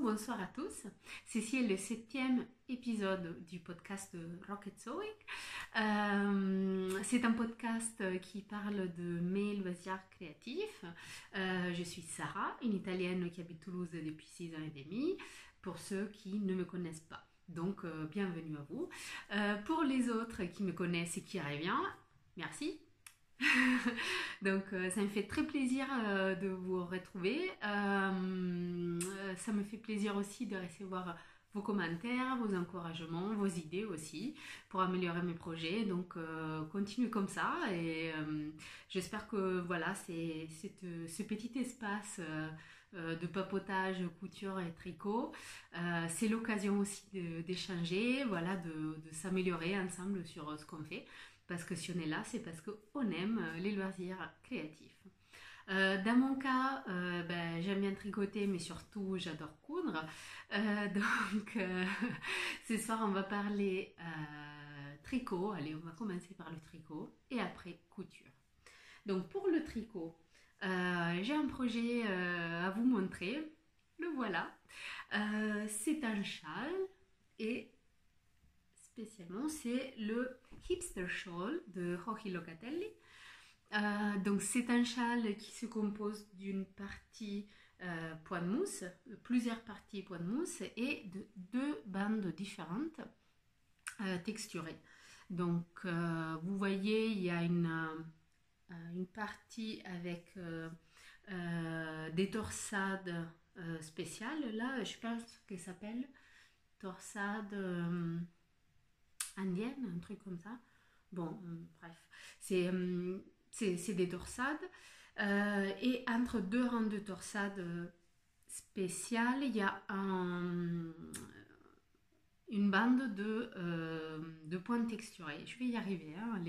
bonsoir à tous. Ceci est le 7e épisode du podcast Rocket Sewing. C'est un podcast qui parle de mes loisirs créatifs. Je suis Sarah, une Italienne qui habite Toulouse depuis 6 ans et demi, pour ceux qui ne me connaissent pas. Donc, bienvenue à vous. Pour les autres qui me connaissent et qui reviennent, merci. Donc ça me fait très plaisir de vous retrouver. Ça me fait plaisir aussi de recevoir vos commentaires, vos encouragements, vos idées aussi pour améliorer mes projets. Donc continue comme ça et j'espère que voilà, ce petit espace de papotage, couture et tricot, c'est l'occasion aussi d'échanger, voilà, de s'améliorer ensemble sur ce qu'on fait. Parce que si on est là, c'est parce qu'on aime les loisirs créatifs. Dans mon cas, j'aime bien tricoter, mais surtout j'adore coudre. Ce soir, on va parler tricot. Allez, on va commencer par le tricot et après couture. Donc pour le tricot, j'ai un projet à vous montrer. Le voilà. C'est un châle et spécialement, c'est le Hipster Shawl de Jochi Locatelli. Donc c'est un châle qui se compose d'une partie poids de mousse, plusieurs parties poids de mousse et de 2 bandes différentes texturées. Donc vous voyez, il y a une partie avec des torsades spéciales. Là, je pense qu'elle s'appelle torsade indienne, un truc comme ça. Bon, bref, c'est des torsades. Et entre 2 rangs de torsades spéciales, il y a une bande de points texturés. Je vais y arriver. Hein,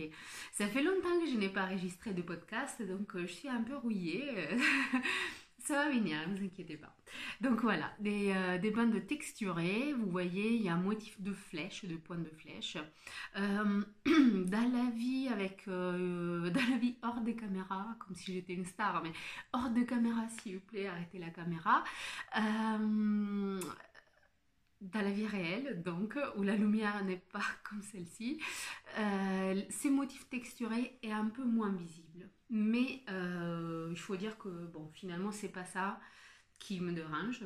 ça fait longtemps que je n'ai pas enregistré de podcast, donc je suis un peu rouillée. Ça va venir, ne vous inquiétez pas. Donc voilà, des bandes texturées. Vous voyez, il y a un motif de flèche, de points de flèche. Dans la vie hors des caméras, comme si j'étais une star, mais hors de caméra, s'il vous plaît, arrêtez la caméra. Dans la vie réelle, donc, où la lumière n'est pas comme celle-ci, ces motifs texturés est un peu moins visible. Mais il faut dire que, bon, finalement, c'est pas ça qui me dérange.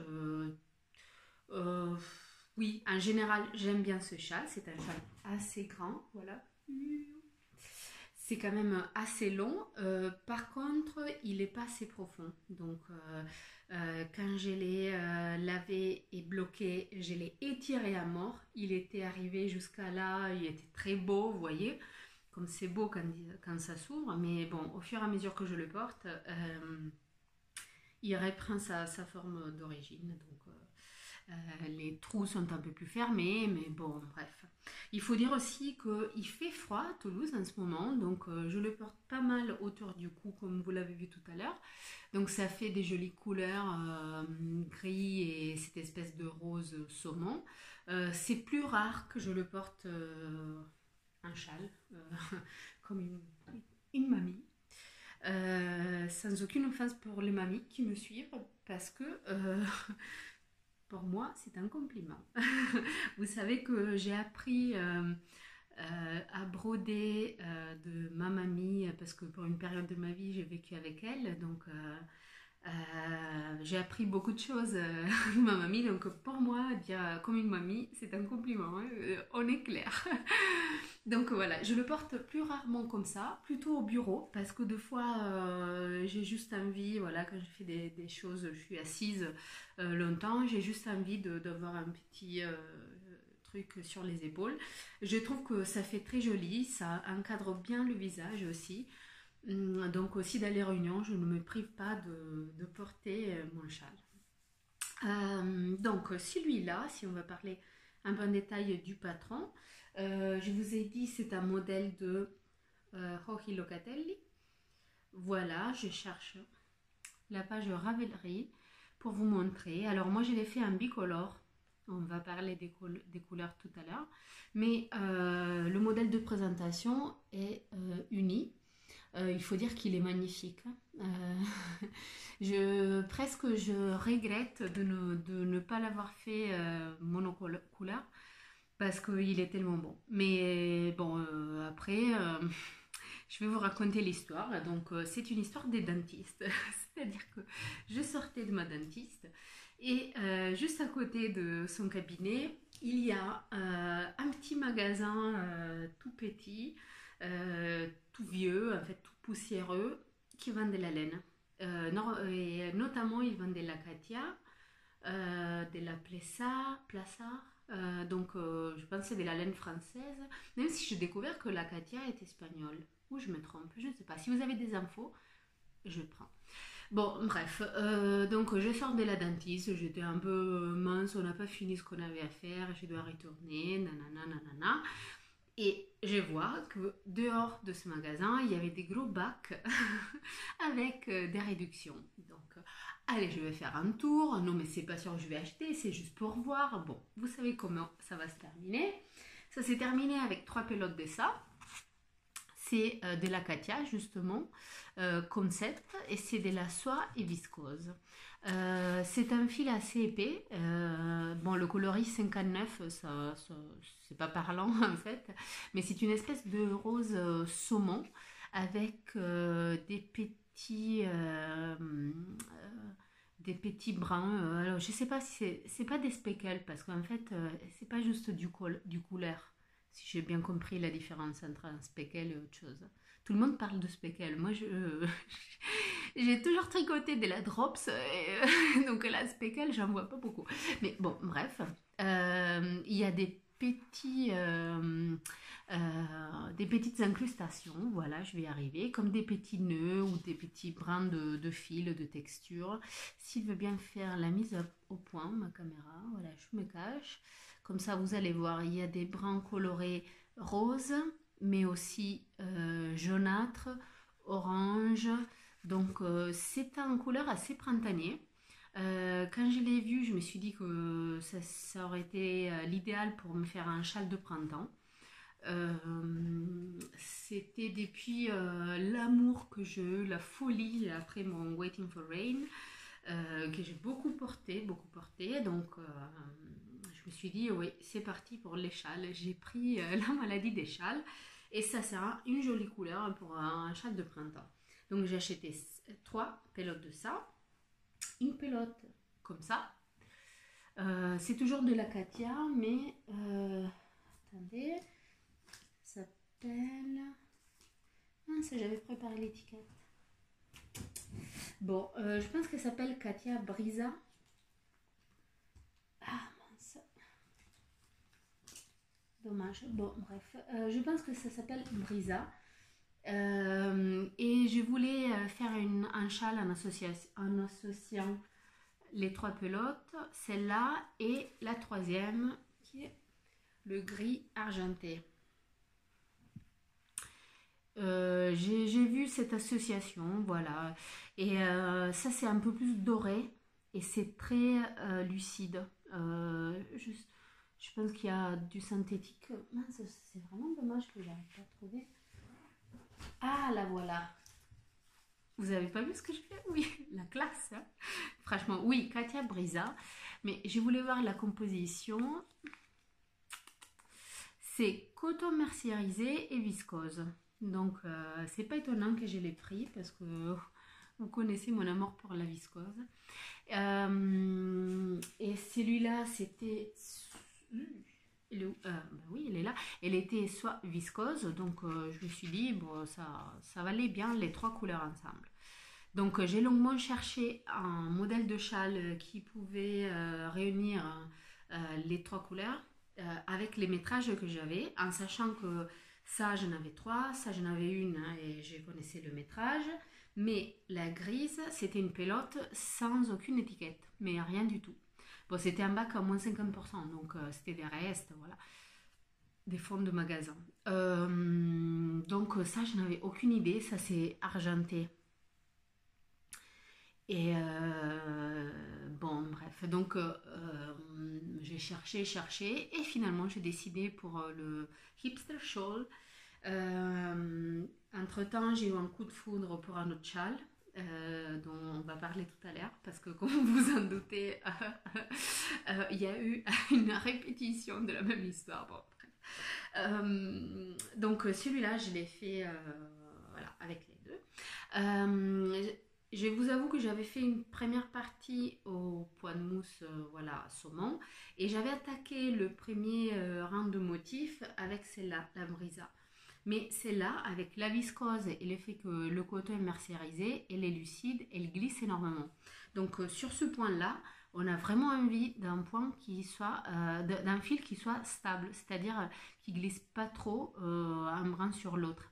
Oui, en général, j'aime bien ce châle. C'est un châle assez grand, voilà. C'est quand même assez long. Par contre, il n'est pas assez profond. Donc, quand je l'ai lavé et bloqué, je l'ai étiré à mort. Il était arrivé jusqu'à là, il était très beau, vous voyez, comme c'est beau quand ça s'ouvre. Mais bon, au fur et à mesure que je le porte, il reprend sa forme d'origine. Donc, les trous sont un peu plus fermés, mais bon, bref. Il faut dire aussi qu'il fait froid à Toulouse en ce moment, donc je le porte pas mal autour du cou, comme vous l'avez vu tout à l'heure. Donc ça fait des jolies couleurs gris et cette espèce de rose saumon. C'est plus rare que je le porte en châle, comme une mamie. Sans aucune offense pour les mamies qui me suivent, parce que pour moi, c'est un compliment. Vous savez que j'ai appris à broder de ma mamie, parce que pour une période de ma vie, j'ai vécu avec elle. Donc, j'ai appris beaucoup de choses de ma mamie. Donc, pour moi, dire comme une mamie, c'est un compliment. Hein, on est clair. Donc voilà, je le porte plus rarement comme ça, plutôt au bureau, parce que des fois j'ai juste envie, voilà, quand je fais des choses, je suis assise longtemps, j'ai juste envie d'avoir un petit truc sur les épaules. Je trouve que ça fait très joli, ça encadre bien le visage aussi. Donc aussi dans les réunions, je ne me prive pas de porter mon châle. Donc celui-là, si on va parler un peu en détail du patron, je vous ai dit c'est un modèle de Jochi Locatelli. Voilà, je cherche la page Ravelry pour vous montrer. Alors moi je l'ai fait en bicolore, on va parler des couleurs tout à l'heure, mais le modèle de présentation est uni. Il faut dire qu'il est magnifique. Presque je regrette de ne pas l'avoir fait monocouleur parce qu'il est tellement bon. Mais bon, après, je vais vous raconter l'histoire. Donc, c'est une histoire des dentistes. C'est-à-dire que je sortais de ma dentiste et juste à côté de son cabinet, il y a un petit magasin tout petit, tout vieux, en fait tout poussiéreux, qui vend de la laine. Et notamment, ils vendent de la Katia, de la Plessa, donc je pense que c'est de la laine française, même si j'ai découvert que la Katia est espagnole. Ou je me trompe, je ne sais pas. Si vous avez des infos, je prends. Bon, bref, donc je sors de la dentiste, j'étais un peu mince, on n'a pas fini ce qu'on avait à faire, je dois retourner, nanana, nanana. Et je vois que dehors de ce magasin, il y avait des gros bacs avec des réductions. Donc, allez, je vais faire un tour. Non, mais c'est pas sûr que je vais acheter, c'est juste pour voir. Bon, vous savez comment ça va se terminer. Ça s'est terminé avec 3 pelotes de ça. C'est de la Katia, justement, concept, et c'est de la soie et viscose. C'est un fil assez épais. Bon, le coloris 59, c'est pas parlant en fait, mais c'est une espèce de rose saumon avec des petits brins. Alors, je sais pas si c'est pas des speckles parce qu'en fait, c'est pas juste du couleur. Si j'ai bien compris la différence entre un speckle et autre chose. Tout le monde parle de speckle. Moi, j'ai toujours tricoté de la drops, donc la speckle, j'en vois pas beaucoup. Mais bon, bref, il y a des petites incrustations, voilà, je vais y arriver, comme des petits nœuds ou des petits brins de fil, de texture. S'il veut bien faire la mise au point, ma caméra, voilà, je me cache. Comme ça, vous allez voir, il y a des brins colorés roses, mais aussi jaunâtres, orange. Donc, c'est en couleur assez printanier. Quand je l'ai vu, je me suis dit que ça aurait été l'idéal pour me faire un châle de printemps. Euh, C'était depuis l'amour que j'ai eu, la folie après mon Waiting for Rain, que j'ai beaucoup porté, beaucoup porté. Donc, je me suis dit, oui, c'est parti pour les châles. J'ai pris la maladie des châles et ça sera une jolie couleur pour un châle de printemps. Donc, j'ai acheté 3 pelotes de ça, une pelote comme ça. C'est toujours de la Katia, mais attendez, ça s'appelle. Ah, ça, j'avais préparé l'étiquette. Bon, je pense qu'elle s'appelle Katia Brisa. Ah mince. Dommage. Bon, bref. Je pense que ça s'appelle Brisa. Et je voulais faire un châle en associant les 3 pelotes, celle-là et la troisième qui est le gris argenté. J'ai vu cette association, voilà. Et ça, c'est un peu plus doré et c'est très lucide. Je pense qu'il y a du synthétique. Mince, c'est vraiment dommage que j'arrive pas à trouver. Ah, la voilà. Vous avez pas vu ce que je fais? Oui, la classe. Hein. Franchement, oui, Katia Brisa. Mais je voulais voir la composition. C'est coton mercerisé et viscose. Donc, c'est pas étonnant que je l'ai pris parce que vous connaissez mon amour pour la viscose. Et celui-là, c'était. Elle est où bah oui, elle est là. Elle était soit viscose, donc je me suis dit, bon, ça valait bien les 3 couleurs ensemble. Donc, j'ai longuement cherché un modèle de châle qui pouvait réunir les 3 couleurs avec les métrages que j'avais, en sachant que ça, j'en avais 3, ça, j'en avais une hein, et je connaissais le métrage. Mais la grise, c'était une pelote sans aucune étiquette, mais rien du tout. Bon, c'était un bac à moins 50%, donc c'était des restes, voilà, des fonds de magasin. Donc ça, je n'avais aucune idée, ça c'est argenté. Et bon, bref, donc j'ai cherché, et finalement j'ai décidé pour le hipster shawl Entre-temps, j'ai eu un coup de foudre pour un autre châle. Dont on va parler tout à l'heure parce que comme vous en doutez il y a eu une répétition de la même histoire. Bon, bref. Donc celui-là je l'ai fait voilà, avec les deux. Je vous avoue que j'avais fait une première partie au poids de mousse voilà, saumon et j'avais attaqué le premier rang de motifs avec celle-là, la brisa. Mais celle-là, avec la viscose et le fait que le coton est mercérisé, elle est lucide, elle glisse énormément. Donc sur ce point-là, on a vraiment envie d'un point qui soit, d'un fil qui soit stable, c'est-à-dire qui glisse pas trop un brin sur l'autre.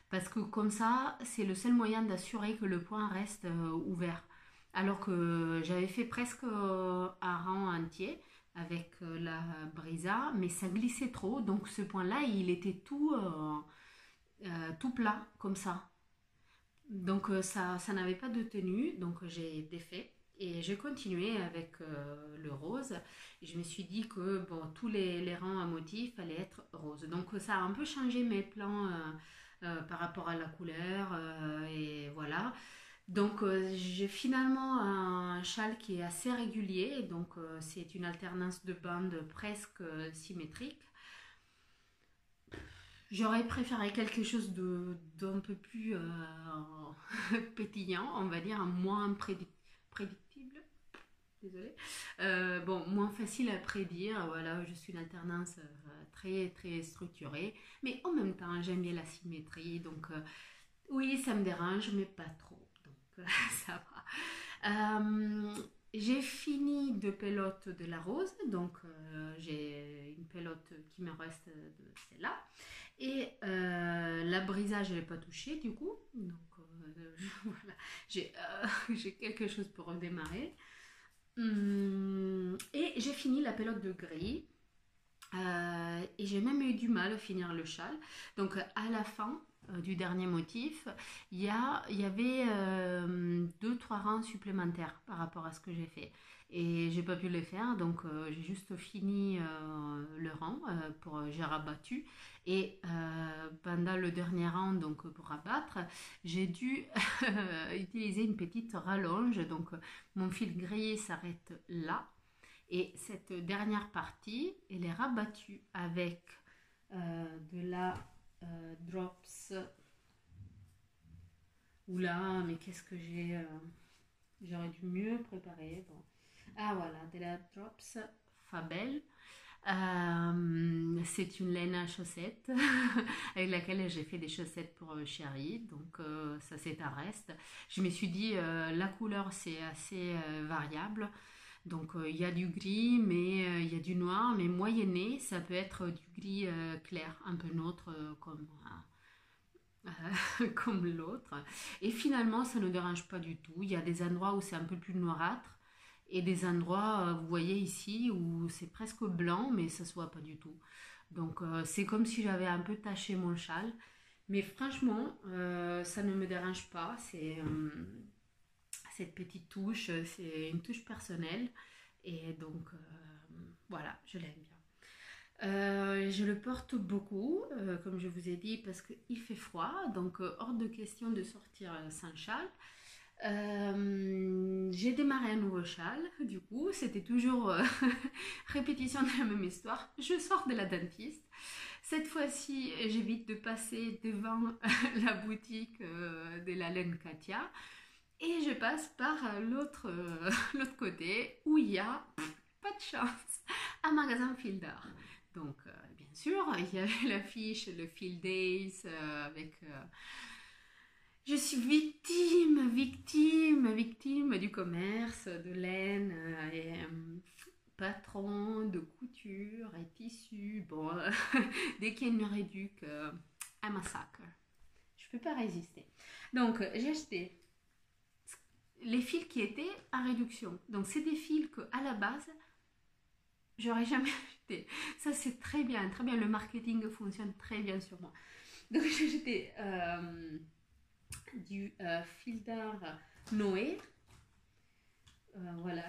Parce que comme ça, c'est le seul moyen d'assurer que le point reste ouvert. Alors que j'avais fait presque un rang entier avec la brisa, mais ça glissait trop. Donc ce point-là, il était tout plat comme ça. Donc ça n'avait pas de tenue, donc j'ai défait. Et j'ai continué avec le rose. Et je me suis dit que bon, tous les rangs à motifs allaient être roses. Donc ça a un peu changé mes plans par rapport à la couleur. Et voilà. Donc j'ai finalement un châle qui est assez régulier. Donc c'est une alternance de bandes presque symétrique. J'aurais préféré quelque chose d'un peu plus pétillant, on va dire, moins prédictible. Désolée. Bon, moins facile à prédire. Voilà, je suis une alternance très très structurée, mais en même temps, j'aime bien la symétrie. Donc, oui, ça me dérange, mais pas trop. Donc, ça va. J'ai fini de pelote de la rose, donc j'ai une pelote qui me reste de celle-là. Et la brisa, je ne l'ai pas touchée du coup. Donc voilà, j'ai quelque chose pour redémarrer. Et j'ai fini la pelote de gris. Et j'ai même eu du mal à finir le châle. Donc à la fin du dernier motif, il y avait 2-3 rangs supplémentaires par rapport à ce que j'ai fait. Et j'ai pas pu les faire, donc j'ai juste fini le rang j'ai rabattu. Et pendant le dernier rang, donc pour rabattre, j'ai dû utiliser une petite rallonge. Donc mon fil gris s'arrête là. Et cette dernière partie, elle est rabattue avec de la drops. Oula, mais qu'est-ce que j'ai j'aurais dû mieux préparer. Bon. Ah voilà, de la drops Fabel. C'est une laine à chaussettes avec laquelle j'ai fait des chaussettes pour Chéri. Donc ça c'est un reste. Je me suis dit la couleur c'est assez variable. Donc il y a du gris, mais il y a du noir, mais moyenné, ça peut être du gris clair, un peu neutre comme l'autre. Et finalement, ça ne dérange pas du tout. Il y a des endroits où c'est un peu plus noirâtre et des endroits, vous voyez ici, où c'est presque blanc, mais ça se voit pas du tout. Donc c'est comme si j'avais un peu taché mon châle. Mais franchement, ça ne me dérange pas. C'est cette petite touche, c'est une touche personnelle. Et donc, voilà, je l'aime bien. Je le porte beaucoup, comme je vous ai dit, parce qu'il fait froid, donc hors de question de sortir sans châle. J'ai démarré un nouveau châle, du coup, c'était toujours répétition de la même histoire. Je sors de la dentiste. Cette fois-ci, j'évite de passer devant la boutique de la laine Katia. Et je passe par l'autre côté où il y a, pas de chance, un magasin Fil d'Art. Donc, bien sûr, il y avait l'affiche, le Field Days, avec... je suis victime du commerce, de laine, et patron de couture et tissu. Bon, dès qu'il y a une réduc, un massacre. Je peux pas résister. Donc, j'ai acheté les fils qui étaient à réduction. Donc c'est des fils que à la base j'aurais jamais acheté. Ça c'est très bien, très bien. Le marketing fonctionne très bien sur moi. Donc j'ai acheté du fil d'art Noé. Voilà,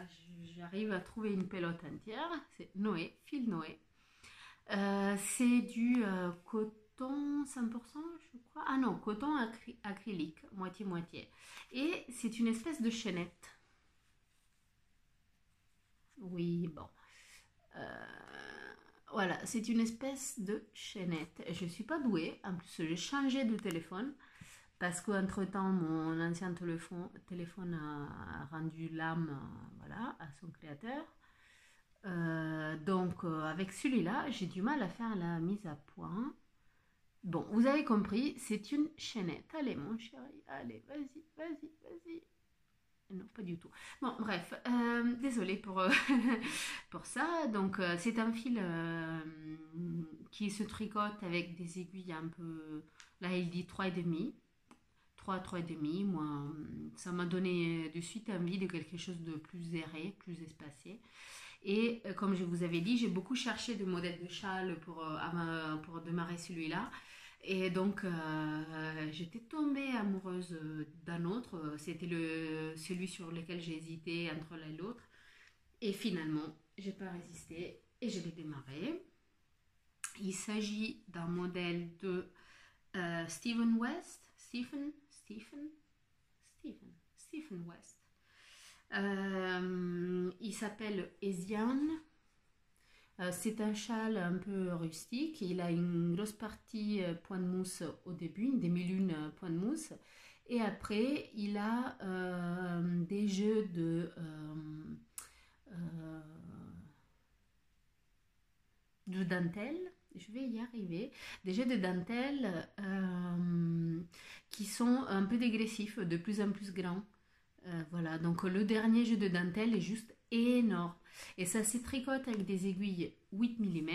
j'arrive à trouver une pelote entière. C'est Noé, fil Noé. C'est du coton coton 100%, je crois. Ah non, coton acrylique, moitié-moitié. Et c'est une espèce de chaînette. Oui, bon. Euh, voilà, c'est une espèce de chaînette. Je ne suis pas douée. En plus, j'ai changé de téléphone parce qu'entre-temps, mon ancien téléphone a rendu l'âme voilà, à son créateur. Donc, avec celui-là, j'ai du mal à faire la mise à point. Bon, vous avez compris, c'est une chaînette. Allez, mon chéri, allez, vas-y, vas-y, vas-y. Non, pas du tout. Bon, bref, désolée pour, pour ça. Donc, c'est un fil qui se tricote avec des aiguilles un peu... Là, il dit 3,5. 3,5. Moi, ça m'a donné de suite envie de quelque chose de plus aéré, plus espacé. Et comme je vous avais dit, j'ai beaucoup cherché de modèles de châle pour démarrer celui-là. Et donc, j'étais tombée amoureuse d'un autre. C'était celui sur lequel j'ai hésité entre l'un et l'autre. Et finalement, j'ai pas résisté et je l'ai démarré. Il s'agit d'un modèle de Stephen West. Stephen West. Il s'appelle Asian. C'est un châle un peu rustique. Il a une grosse partie point de mousse au début, une demi-lune point de mousse. Et après, il a des jeux de dentelle. Je vais y arriver. Des jeux de dentelle qui sont un peu dégressifs, de plus en plus grands. Voilà, donc le dernier jeu de dentelle est juste énorme. Et ça se tricote avec des aiguilles 8 mm.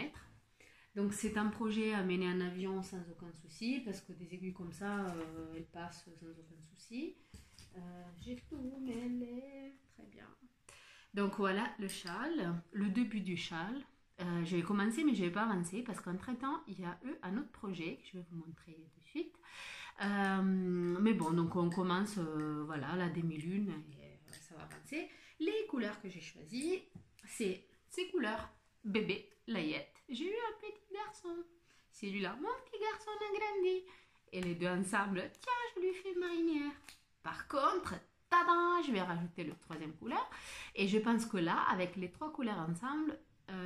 Donc c'est un projet à mener en avion sans aucun souci, parce que des aiguilles comme ça, elles passent sans aucun souci. J'ai tout mêlé, très bien. Donc voilà le châle, le début du châle. J'ai commencé mais je n'ai pas avancé parce qu'entre-temps, il y a eu un autre projet que je vais vous montrer de suite. Mais bon, donc on commence, voilà, la demi-lune et ça va avancer. Les couleurs que j'ai choisies, c'est ces couleurs bébé, layette. J'ai eu un petit garçon. Celui-là, mon petit garçon a grandi. Et les deux ensemble, tiens, je lui fais marinière. Par contre, tada, je vais rajouter le troisième couleur. Et je pense que là, avec les trois couleurs ensemble,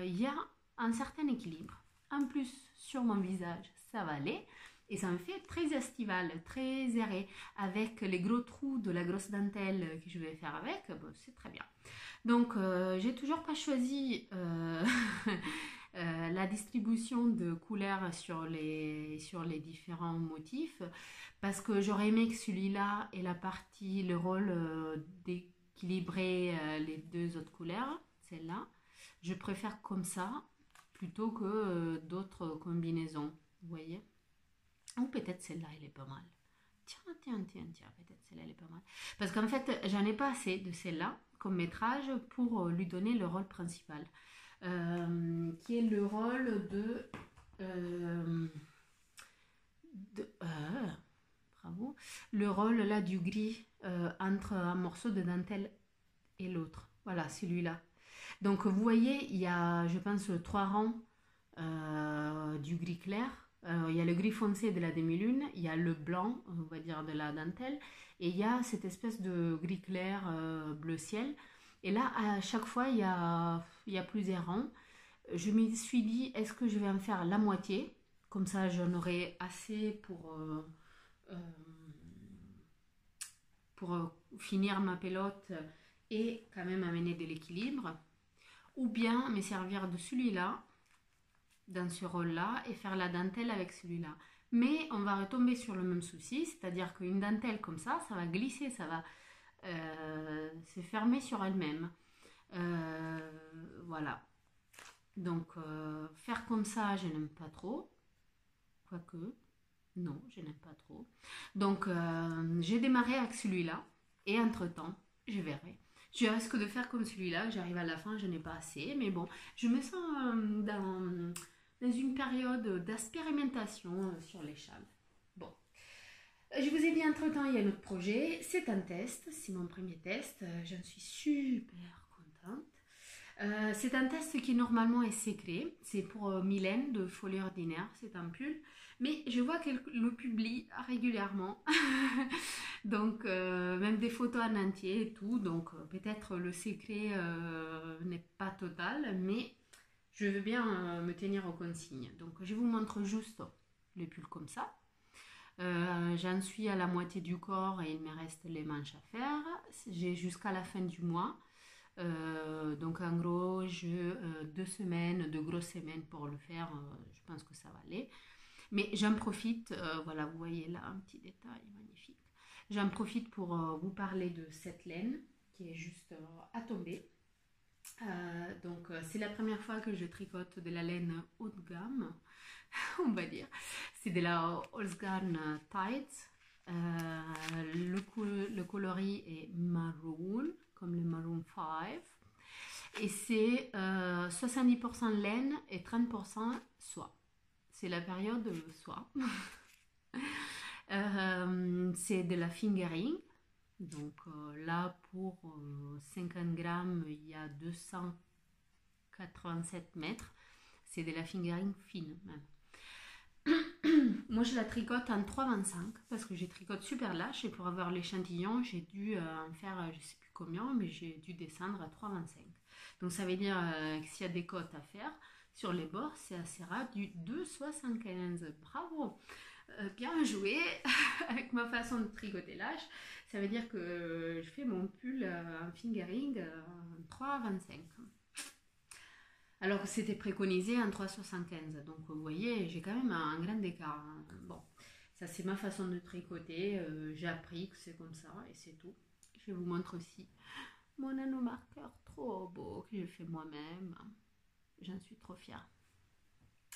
il y a un certain équilibre. En plus, sur mon visage, ça va aller. Et ça me fait très estival, très aéré, avec les gros trous de la grosse dentelle que je vais faire avec, bon, c'est très bien. Donc, j'ai toujours pas choisi la distribution de couleurs sur les différents motifs, parce que j'aurais aimé que celui-là ait le rôle d'équilibrer les deux autres couleurs, celle-là. Je préfère comme ça, plutôt que d'autres combinaisons, vous voyez. Ou peut-être celle-là, elle est pas mal. Tiens, peut-être celle-là, elle est pas mal. Parce qu'en fait, j'en ai pas assez de celle-là comme métrage pour lui donner le rôle principal. Qui est le rôle bravo. Le rôle là du gris entre un morceau de dentelle et l'autre. Voilà, celui-là. Donc, vous voyez, il y a, je pense, 3 rangs du gris clair. Il y a le gris foncé de la demi-lune, il y a le blanc, on va dire, de la dentelle, et il y a cette espèce de gris clair bleu ciel. Et là, à chaque fois, il y a plusieurs rangs. Je me suis dit, est-ce que je vais en faire la moitié? Comme ça, j'en aurai assez pour finir ma pelote et quand même amener de l'équilibre. Ou bien me servir de celui-là dans ce rôle-là et faire la dentelle avec celui-là. Mais on va retomber sur le même souci, c'est-à-dire qu'une dentelle comme ça va glisser, ça va se fermer sur elle-même. Voilà. Donc, faire comme ça, je n'aime pas trop. Quoique, non, je n'aime pas trop. Donc, j'ai démarré avec celui-là et entre-temps, je verrai. Je risque de faire comme celui-là, j'arrive à la fin, je n'ai pas assez, mais bon, je me sens dans une période d'expérimentation sur les châles. Bon, je vous ai dit entre-temps, il y a un autre projet, c'est un test, c'est mon premier test, j'en suis super contente. C'est un test qui normalement est secret, c'est pour Mylène de Folie Ordinaire, c'est un pull, Mais je vois qu'elle le publie régulièrement. Donc, même des photos en entier et tout. Donc, peut-être le secret n'est pas total, mais je veux bien me tenir aux consignes. Donc, je vous montre juste les pulls comme ça. J'en suis à la moitié du corps et il me reste les manches à faire. J'ai jusqu'à la fin du mois. Donc en gros, j'ai 2 semaines, 2 grosses semaines pour le faire. Je pense que ça va aller. Mais j'en profite, voilà, vous voyez là un petit détail magnifique. J'en profite pour vous parler de cette laine qui est juste à tomber. Donc c'est la première fois que je tricote de la laine haut de gamme, on va dire. C'est de la Holzgarn Tights. Le coloris est maroon, comme le maroon 5. Et c'est 70% laine et 30% soie. C'est la période soie. C'est de la fingering. Donc là, pour 50 grammes, il y a 287 mètres. C'est de la fingering fine même. Moi, je la tricote en 3,25 parce que je tricote super lâche et pour avoir l'échantillon, j'ai dû en faire je sais plus combien, mais j'ai dû descendre à 3,25. Donc ça veut dire que s'il y a des cotes à faire sur les bords, c'est assez rare du 2,75. Bravo, bien joué avec ma façon de tricoter lâche. Ça veut dire que je fais mon pull en fingering en 3,25. Alors que c'était préconisé en 3,75. Donc vous voyez, j'ai quand même un grand écart. Bon, ça c'est ma façon de tricoter. J'ai appris que c'est comme ça et c'est tout. Je vous montre aussi mon anneau marqueur trop beau que j'ai fait moi-même. J'en suis trop fière.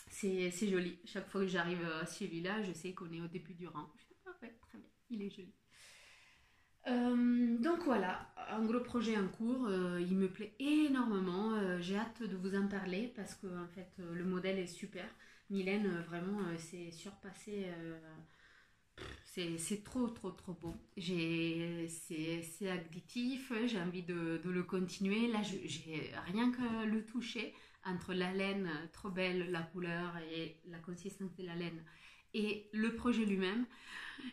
C'est joli. Chaque fois que j'arrive à celui-là, je sais qu'on est au début du rang. Ouais, très bien, il est joli. Donc voilà, un gros projet en cours, il me plaît énormément, j'ai hâte de vous en parler parce que en fait le modèle est super. Mylène vraiment s'est surpassée, c'est trop trop trop beau. C'est additif, j'ai envie de le continuer. Là j'ai rien que le toucher entre la laine trop belle, la couleur et la consistance de la laine et le projet lui-même.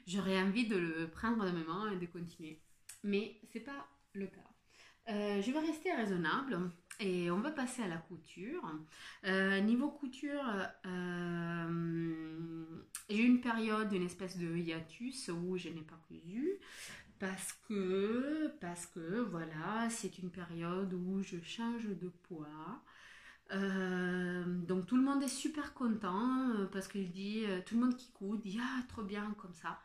J'aurais envie de le prendre dans mes mains et de continuer. Mais c'est pas le cas. Je vais rester raisonnable et on va passer à la couture. Niveau couture, j'ai eu une période, une espèce de hiatus où je n'ai pas cousu parce que voilà, c'est une période où je change de poids. Donc tout le monde est super content parce qu'il dit, tout le monde qui coud dit ah trop bien comme ça.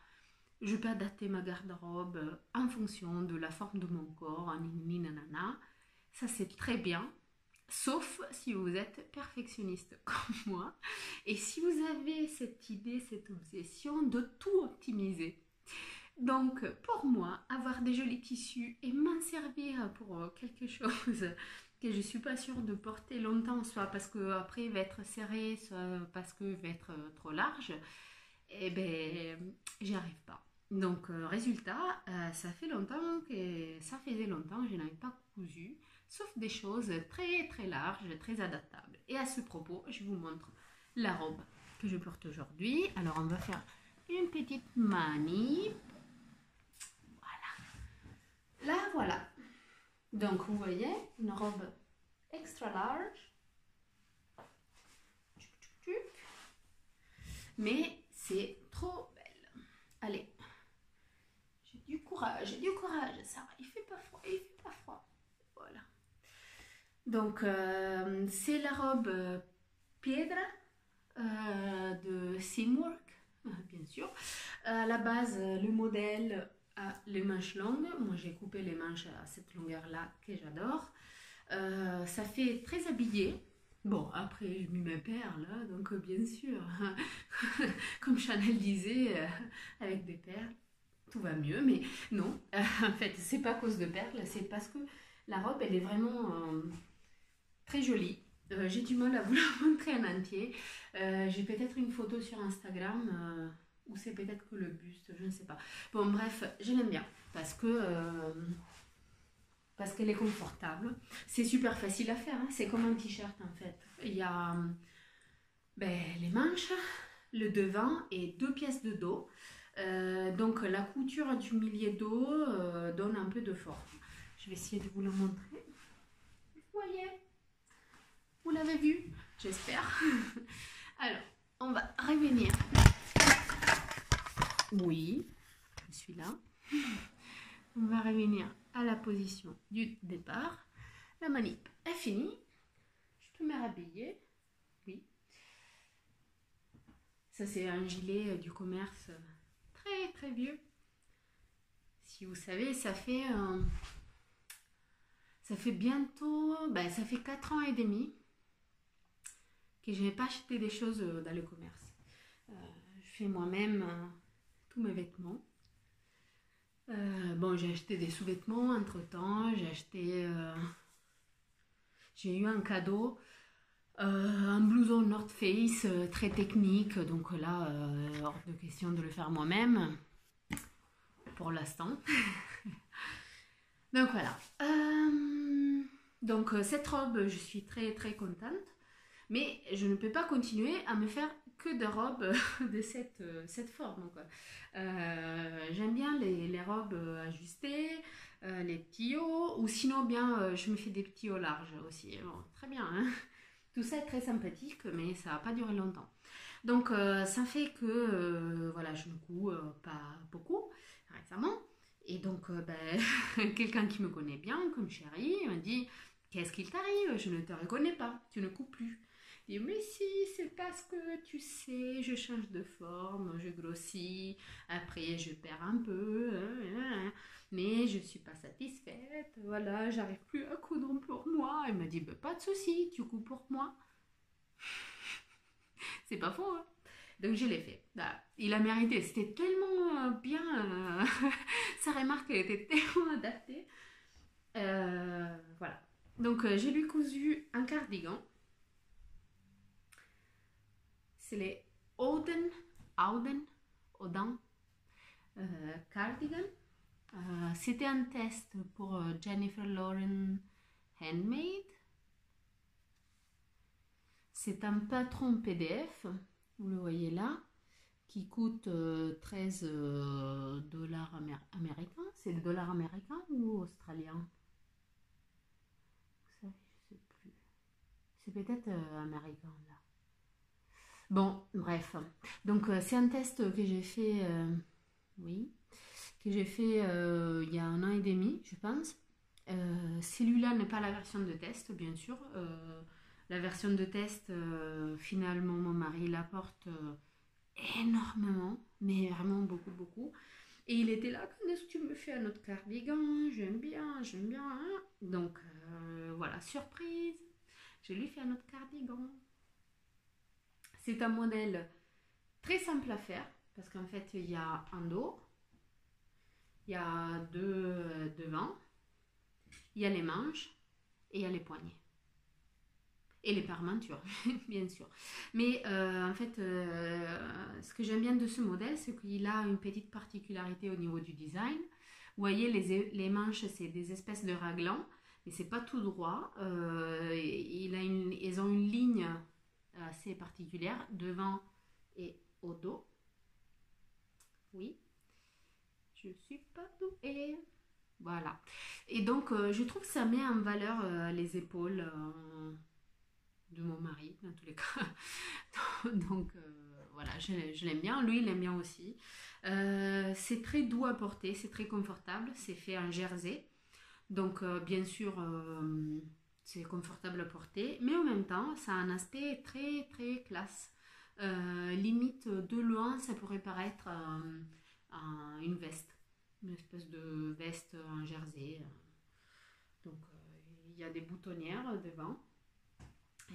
Je peux adapter ma garde-robe en fonction de la forme de mon corps, nanana. Ça c'est très bien, sauf si vous êtes perfectionniste comme moi et si vous avez cette idée, cette obsession de tout optimiser. Donc pour moi, avoir des jolis tissus et m'en servir pour quelque chose que je ne suis pas sûre de porter longtemps, soit parce qu'après il va être serré, soit parce qu'il va être trop large, eh ben j'y arrive pas. Donc résultat, ça faisait longtemps que je n'avais pas cousu, sauf des choses très très larges, très adaptables. Et à ce propos, je vous montre la robe que je porte aujourd'hui. Alors on va faire une petite manip. Voilà. Là voilà. Donc vous voyez, une robe extra large. Mais c'est trop belle. Allez. J'ai du courage, Sarah. Il fait pas froid, il fait pas froid. Voilà. Donc, c'est la robe Piedra de Simwork, bien sûr. À la base, le modèle a les manches longues. Moi, j'ai coupé les manches à cette longueur-là que j'adore. Ça fait très habillé. Bon, après, je mets mes perles, donc bien sûr, comme Chanel disait, avec des perles, tout va mieux, mais non, en fait, c'est pas à cause de perles, c'est parce que la robe, elle est vraiment très jolie. J'ai du mal à vous la montrer en entier. J'ai peut-être une photo sur Instagram, ou c'est peut-être que le buste, je ne sais pas. Bon, bref, je l'aime bien, parce qu'elle est confortable. C'est super facile à faire, hein. C'est comme un t-shirt en fait. Il y a les manches, le devant et 2 pièces de dos. Donc la couture du milieu dos donne un peu de forme. Je vais essayer de vous le montrer. Vous voyez? Vous l'avez vu? J'espère. Alors, on va revenir. Oui, je suis là. On va revenir à la position du départ. La manip est finie. Je peux me rhabiller. Oui. Ça, c'est un gilet du commerce très très vieux. Si vous savez, ça fait bientôt, ça fait 4 ans et demi que je n'ai pas acheté des choses dans le commerce. Je fais moi-même tous mes vêtements. Bon, j'ai acheté des sous-vêtements entre-temps, j'ai eu un cadeau, un blouson North Face très technique, donc là, hors de question de le faire moi-même, pour l'instant. Donc voilà. Donc cette robe, je suis très très contente, mais je ne peux pas continuer à me faire que de robes de cette forme, quoi. J'aime bien les robes ajustées, les petits hauts, ou sinon bien je me fais des petits hauts larges aussi. Bon, très bien, hein. Tout ça est très sympathique, mais ça va pas durer longtemps. Donc ça fait que voilà, je ne couds pas beaucoup récemment. Et donc quelqu'un qui me connaît bien, comme chérie, m'a dit: qu'est-ce qu'il t'arrive? Je ne te reconnais pas, tu ne couds plus. Je dis: mais si, c'est parce que tu sais, je change de forme, je grossis, après je perds un peu, mais je ne suis pas satisfaite, voilà, j'arrive plus à coudre pour moi. Elle m'a dit: pas de souci, tu couds pour moi. C'est pas faux, hein? Donc je l'ai fait. Voilà. Il a mérité. C'était tellement bien. Sa remarque était tellement adaptée. Voilà. Donc j'ai lui cousu un cardigan. C'est les Auden cardigan. C'était un test pour Jennifer Lauren Handmade. C'est un patron PDF, vous le voyez là, qui coûte 13 dollars américains. C'est le dollar américain ou australien? Vous savez, je sais plus. C'est peut-être américain là. Bon, bref. Donc c'est un test que j'ai fait, oui, que j'ai fait il y a 1 an et demi, je pense. Celui-là n'est pas la version de test, bien sûr. La version de test, finalement, mon mari la porte énormément, mais vraiment beaucoup, beaucoup. Et il était là: quand est-ce que tu me fais un autre cardigan? J'aime bien, hein. Donc voilà, surprise, je lui fais un autre cardigan. C'est un modèle très simple à faire, parce qu'en fait, il y a un dos, il y a 2 devant, il y a les manches et il y a les poignets. Et les parmentures, bien sûr. Mais en fait, ce que j'aime bien de ce modèle, c'est qu'il a une petite particularité au niveau du design. Vous voyez, les manches, c'est des espèces de raglans, mais c'est pas tout droit. Ils ont une ligne assez particulière devant et au dos. Oui, je suis pas douée. Voilà. Et donc, je trouve que ça met en valeur les épaules de mon mari, dans tous les cas. Donc, voilà, je l'aime bien. Lui, il l'aime bien aussi. C'est très doux à porter, c'est très confortable. C'est fait en jersey. Donc, bien sûr, c'est confortable à porter. Mais en même temps, ça a un aspect très, très classe. Limite, de loin, ça pourrait paraître une veste. Une espèce de veste en jersey. Donc, il y a des boutonnières devant.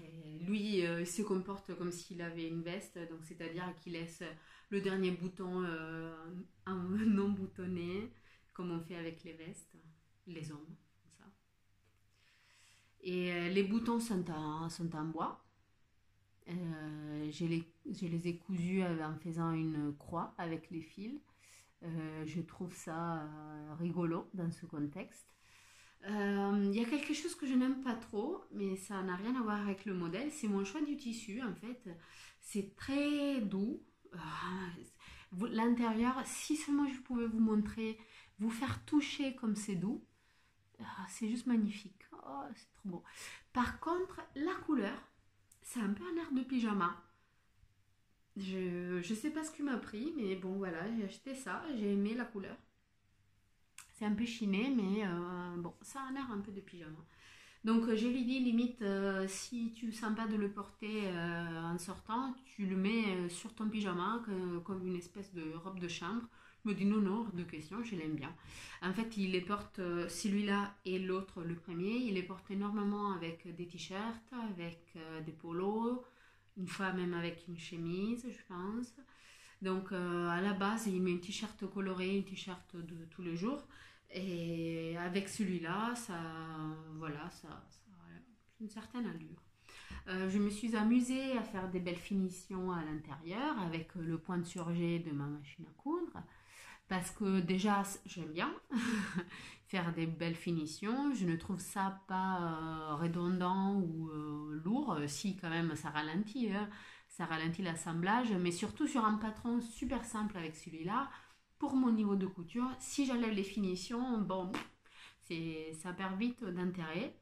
Et lui, il se comporte comme s'il avait une veste, donc c'est-à-dire qu'il laisse le dernier bouton non boutonné, comme on fait avec les vestes, les hommes, comme ça. Et les boutons sont en bois. Je les ai cousus en faisant une croix avec les fils. Je trouve ça rigolo dans ce contexte. Il y a quelque chose que je n'aime pas trop, mais ça n'a rien à voir avec le modèle. C'est mon choix du tissu, en fait. C'est très doux. L'intérieur, si seulement je pouvais vous montrer, vous faire toucher comme c'est doux, c'est juste magnifique. Oh, c'est trop beau. Par contre, la couleur, c'est un peu un air de pyjama. Je sais pas ce qui m'a pris, mais bon voilà, j'ai acheté ça, j'ai aimé la couleur. C'est un peu chiné, mais bon, ça a un air un peu de pyjama. Donc je lui dis limite, si tu ne sens pas de le porter en sortant, tu le mets sur ton pyjama comme une espèce de robe de chambre. Il me dit non, non, hors de question, je l'aime bien. En fait, il les porte, celui-là et l'autre, le premier, il les porte énormément avec des t-shirts, avec des polos, une fois même avec une chemise, je pense. Donc à la base, il met un t-shirt coloré, un t-shirt de tous les jours. Et avec celui-là, ça a une certaine allure. Je me suis amusée à faire des belles finitions à l'intérieur avec le point de surjet de ma machine à coudre. Parce que déjà, j'aime bien faire des belles finitions. Je ne trouve ça pas redondant ou lourd. Si, quand même, ça ralentit. Hein. Ça ralentit l'assemblage. Mais surtout sur un patron super simple avec celui-là. Pour mon niveau de couture, si j'enlève les finitions, bon, ça perd vite d'intérêt.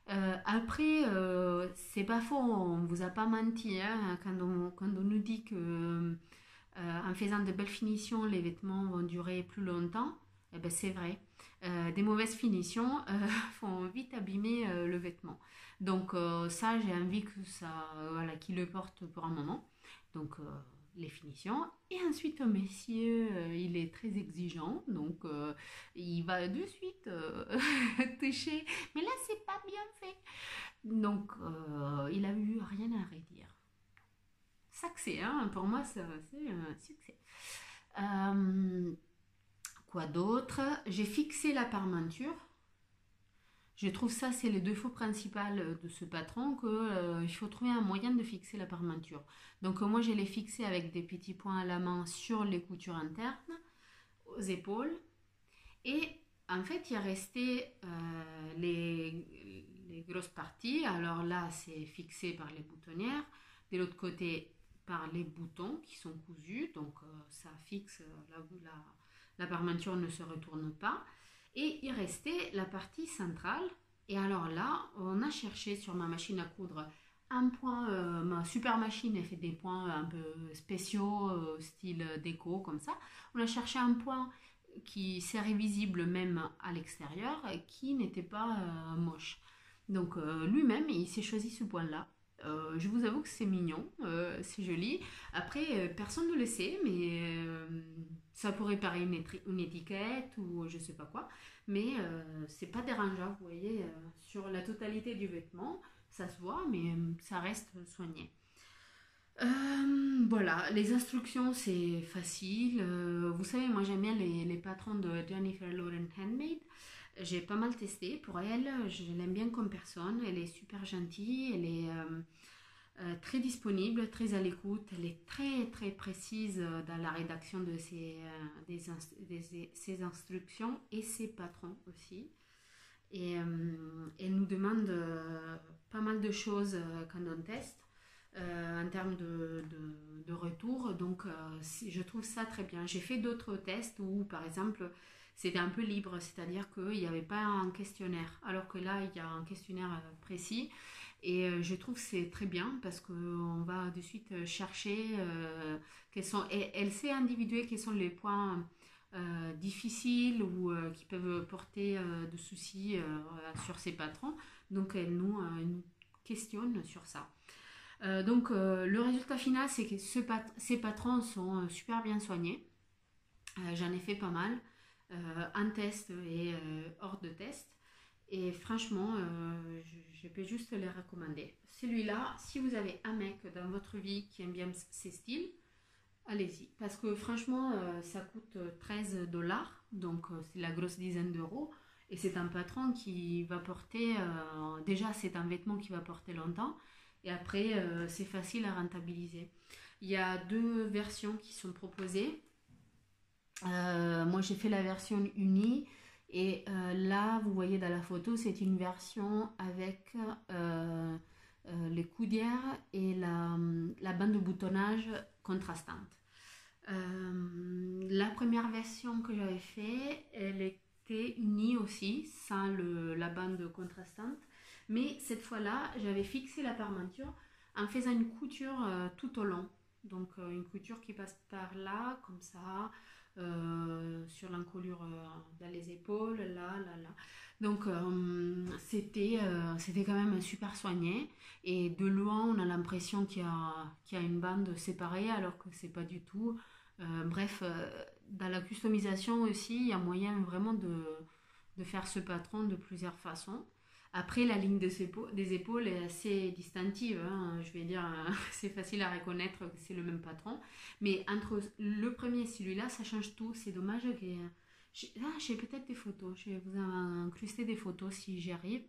Après, c'est pas faux, on vous a pas menti hein, quand on nous dit que en faisant de belles finitions, les vêtements vont durer plus longtemps. Eh ben, c'est vrai. Des mauvaises finitions font vite abîmer le vêtement. Donc ça, j'ai envie que ça, voilà, qu'il le porte pour un moment. Donc les finitions. Et ensuite, messieurs, il est très exigeant, donc il va de suite toucher. Mais là, c'est pas bien fait. Donc, il a eu rien à redire. Succès, hein, pour moi, c'est un succès. Euh, quoi d'autre? J'ai fixé la parmenture. Je trouve ça, c'est le défaut principal de ce patron, qu'il faut trouver un moyen de fixer la parmenture. Donc moi, je l'ai fixé avec des petits points à la main sur les coutures internes, aux épaules. Et en fait, il est resté les grosses parties. Alors là, c'est fixé par les boutonnières. De l'autre côté, par les boutons qui sont cousus. Donc ça fixe, la parmenture ne se retourne pas. Et il restait la partie centrale. Et alors là, on a cherché sur ma machine à coudre un point, ma super machine, elle fait des points un peu spéciaux, style déco, comme ça. On a cherché un point qui serait visible même à l'extérieur, qui n'était pas moche. Donc lui-même, il s'est choisi ce point-là. Je vous avoue que c'est mignon, c'est joli. Après, personne ne le sait, mais ça pourrait paraître une étiquette ou je sais pas quoi. Mais c'est pas dérangeant, vous voyez, sur la totalité du vêtement, ça se voit, mais ça reste soigné. Voilà, les instructions c'est facile. Vous savez, moi j'aime bien les patrons de Jennifer Lauren Handmade. J'ai pas mal testé pour elle, je l'aime bien comme personne. Elle est super gentille, elle est très disponible, très à l'écoute. Elle est très très précise dans la rédaction de ses instructions et ses patrons aussi. Et elle nous demande pas mal de choses quand on teste en termes de retour. Donc, je trouve ça très bien. J'ai fait d'autres tests où, par exemple, c'était un peu libre, c'est-à-dire qu'il n'y avait pas un questionnaire, alors que là, il y a un questionnaire précis. Et je trouve que c'est très bien parce qu'on va de suite chercher quels sont. Et elle sait individuer quels sont les points difficiles ou qui peuvent porter de soucis sur ses patrons. Donc, elle nous questionne sur ça. Donc le résultat final, c'est que ces patrons sont super bien soignés. J'en ai fait pas mal, en test et hors de test. Et franchement, je peux juste les recommander. Celui-là, si vous avez un mec dans votre vie qui aime bien ces styles, allez-y. Parce que franchement, ça coûte 13 $. Donc c'est la grosse dizaine d'euros. Et c'est un patron qui va porter... déjà, c'est un vêtement qui va porter longtemps. Et après, c'est facile à rentabiliser. Il y a deux versions qui sont proposées. Moi, j'ai fait la version unie. Et là, vous voyez dans la photo, c'est une version avec les coudières et la bande de boutonnage contrastante. La première version que j'avais fait, elle était unie aussi, sans la bande contrastante. Mais cette fois-là, j'avais fixé la parmenture en faisant une couture tout au long. Donc une couture qui passe par là, comme ça, sur l'encolure dans les épaules, là. Donc c'était quand même super soigné. Et de loin, on a l'impression qu'il y a une bande séparée, alors que c'est pas du tout. Bref, dans la customisation aussi, il y a moyen vraiment de faire ce patron de plusieurs façons. Après, la ligne des épaules est assez distinctive, hein. Je vais dire, c'est facile à reconnaître que c'est le même patron. Mais entre le premier et celui-là, ça change tout. C'est dommage que... j'ai peut-être des photos. Je vais vous incruster des photos si j'y arrive.